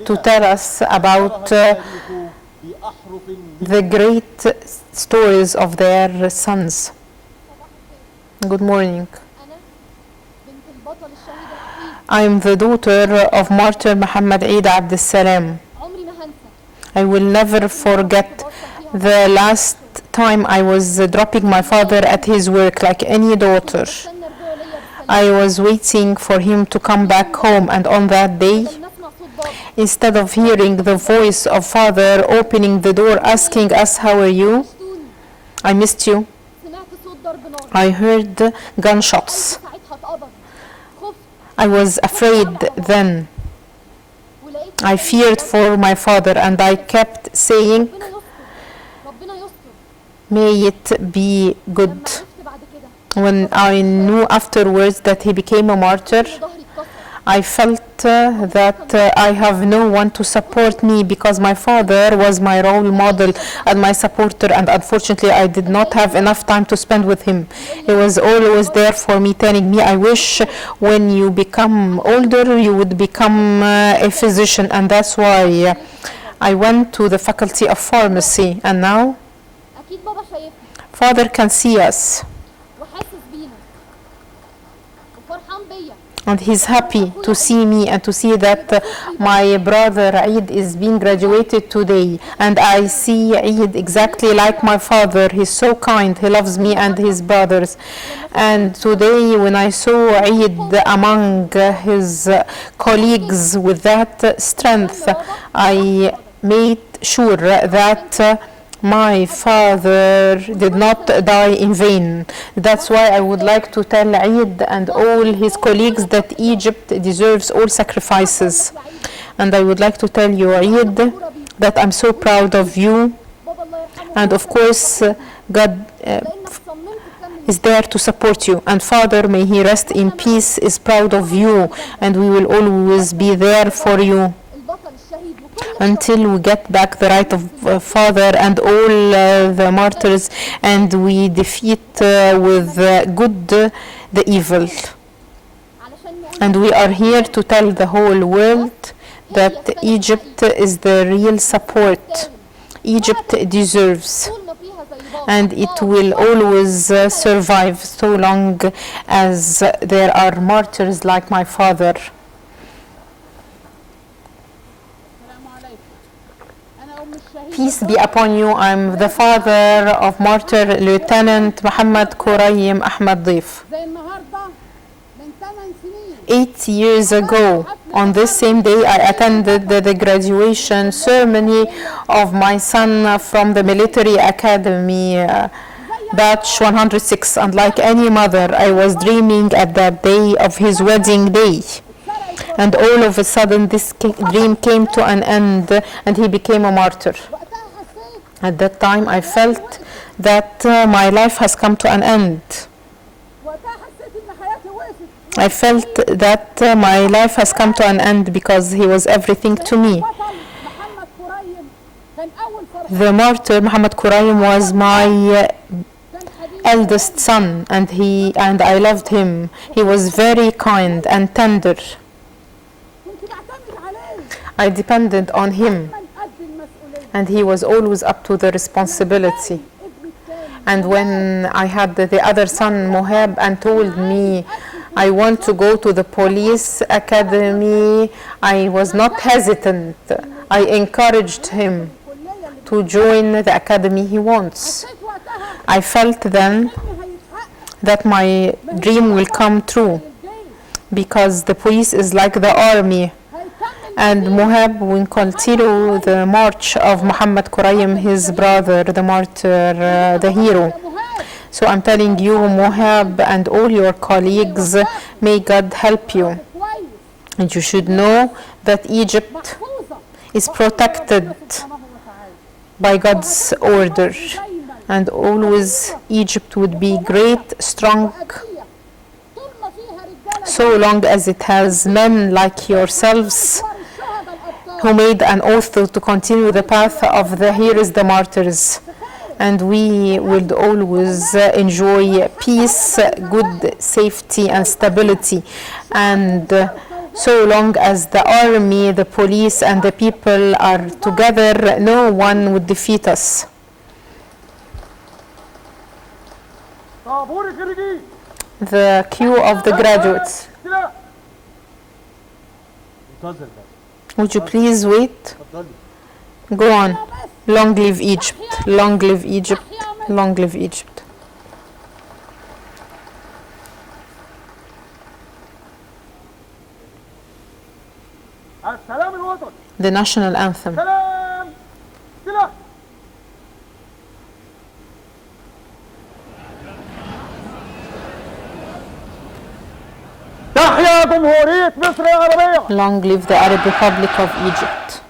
B: to
C: خالدة
B: tell us about
C: بأحرف
B: the great stories of their sons. Good morning.
E: بنت البطل الشهيد الوحيد.
B: I am the daughter of martyr Muhammad Eid Abdel Salam.
E: عمري ما هنسى
B: I will never forget the last time I was dropping my father at his work like any daughter.
E: استنى رجوعه ليا بالسلامة.
B: I was waiting for him to come back home, and on that day,
E: بدل ما اسمع صوت بابا
B: instead of hearing the voice of father opening the door asking us how are you,
E: وحشتوني.
B: I missed you.
E: سمعت صوت ضرب نار.
B: I heard gunshots.
E: ساعتها اتقبض. خفت
B: I was afraid then.
E: ولقيت
B: I feared for my father, and I kept saying,
E: ربنا يستر. ربنا يستر.
B: may it be
E: لما
B: good.
E: عرفت بعد كده
B: When I knew afterwards that he became a martyr,
E: ظهري اتكسر.
B: I felt that I have no one to support me because my father was my role model and my supporter, and unfortunately I did not have enough time to spend with him. He was always there for me, telling me, I wish when you become older you would become a physician, and that's why I went to the faculty of pharmacy, and now
E: اكيد بابا شايفني
B: father can see us
E: وحاسس بينا وفرحان بيا.
B: and he's happy to see me and to see that my brother Eid is being graduated today, and I see Eid exactly like my father. He's so kind, he loves me and his brothers. And today when I saw Eid among his colleagues with that strength, I made sure that my father did not die in vain. That's why I would like to tell Eid and all his colleagues that Egypt deserves all sacrifices. And I would like to tell you, Eid, that I'm so proud of you.
E: بابا الله يرحمه.
B: And of course, God
E: لانك صممت تكمل.
B: is there to support you. And Father, may he rest in peace, is proud of you. And we will always be there for you
E: البطل الشهيد وكل
B: until we get back the right of Father and all the martyrs, and we defeat with good the evil.
E: علشان نقول
B: And we are here to tell the whole world that Egypt is the real support Egypt deserves,
E: طول ما فيها زي بابا.
B: and it will always survive so long as there are martyrs like my father.
E: السلام عليكم. انا ام الشهيد.
B: Peace be upon you. I'm the father of martyr Lieutenant Muhammad Kurayim Ahmed Dif.
E: زي النهارده من 8 سنين
B: 8 years ago, On this same day, I attended the graduation ceremony of my son from the military academy, batch 106. Unlike any mother, I was dreaming at the day of his wedding day. And all of a sudden, this dream came to an end, and he became a martyr.
E: وقتها حسيت
B: At that time, I felt that my life has come to an end.
E: وقتها حسيت ان حياتي وقفت.
B: I felt that my life has come to an end because he was everything to me.
E: بطل محمد كريم كان اول فرح،
B: The martyr Muhammad Kuraim was my
E: كان حبيبي
B: eldest son, and I loved him. He was very kind and tender.
E: كنت بعتمد عليه
B: I depended on him,
E: من قد المسؤوليه.
B: and he was always up to the responsibility.
E: ابني الثاني
B: And when I had the other son, Mohab, and told me I want to go to the police academy, I was not hesitant. I encouraged him
E: الكليه اللي
B: to join the academy he wants.
E: حسيت وقتها
B: I felt then
E: انه هيتحقق
B: that my dream will come true
E: الجيش،
B: because the police is like the army.
E: هيكمل
B: And Mohab will continue the march of Muhammad Kuraim, his brother, the martyr, the hero.
E: مهاب
B: So I'm telling you, Mohab and all your colleagues, may God help you.
E: كويس
B: And you should know that Egypt
E: محفوظه
B: is protected
E: سبحانه وتعالى.
B: by God's order.
E: دايما
B: And always Egypt would be great, strong,
E: أبدية. طول ما فيها رجاله
B: so long as it has men like yourselves
E: كبار الشهداء الابطال
B: who made an oath to continue the path of the heroes, the martyrs. And we will always enjoy peace, good safety and stability. And so long as the army, the police and the people are together, no one would defeat us.
D: طابور الخريجين
B: The queue of the graduates.
D: سلاح.
C: منتظر بقى.
B: Would you please wait?
C: اتفضلي.
B: Go on. Long live Egypt. Long live Egypt. Long live Egypt.
D: السلام الوطني.
B: The national anthem.
D: سلام سلاح. تحيا جمهورية مصر العربية.
B: Long live the Arab Republic of Egypt.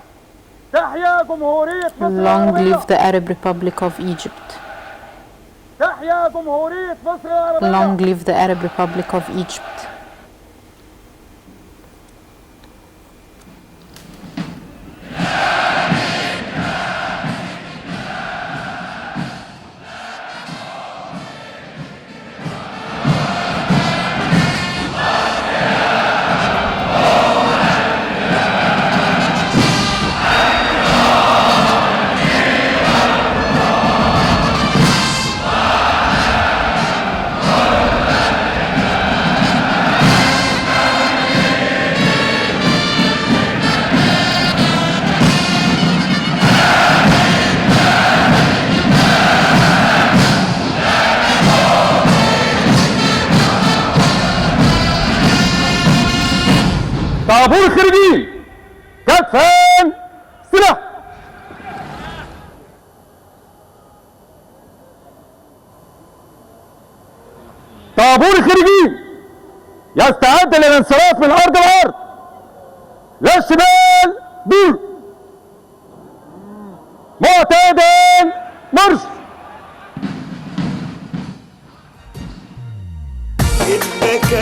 D: تحيا جمهورية مصر
B: Long
D: العربية.
B: live the Arab Republic of Egypt.
D: تحيا جمهورية مصر العربية.
B: Long live the Arab Republic of Egypt.
D: طابور الخريجين كفان سلاح. طابور الخريجين يستعد للانصراف من ارض الارض للشمال دور معتادا مرش.
F: إنك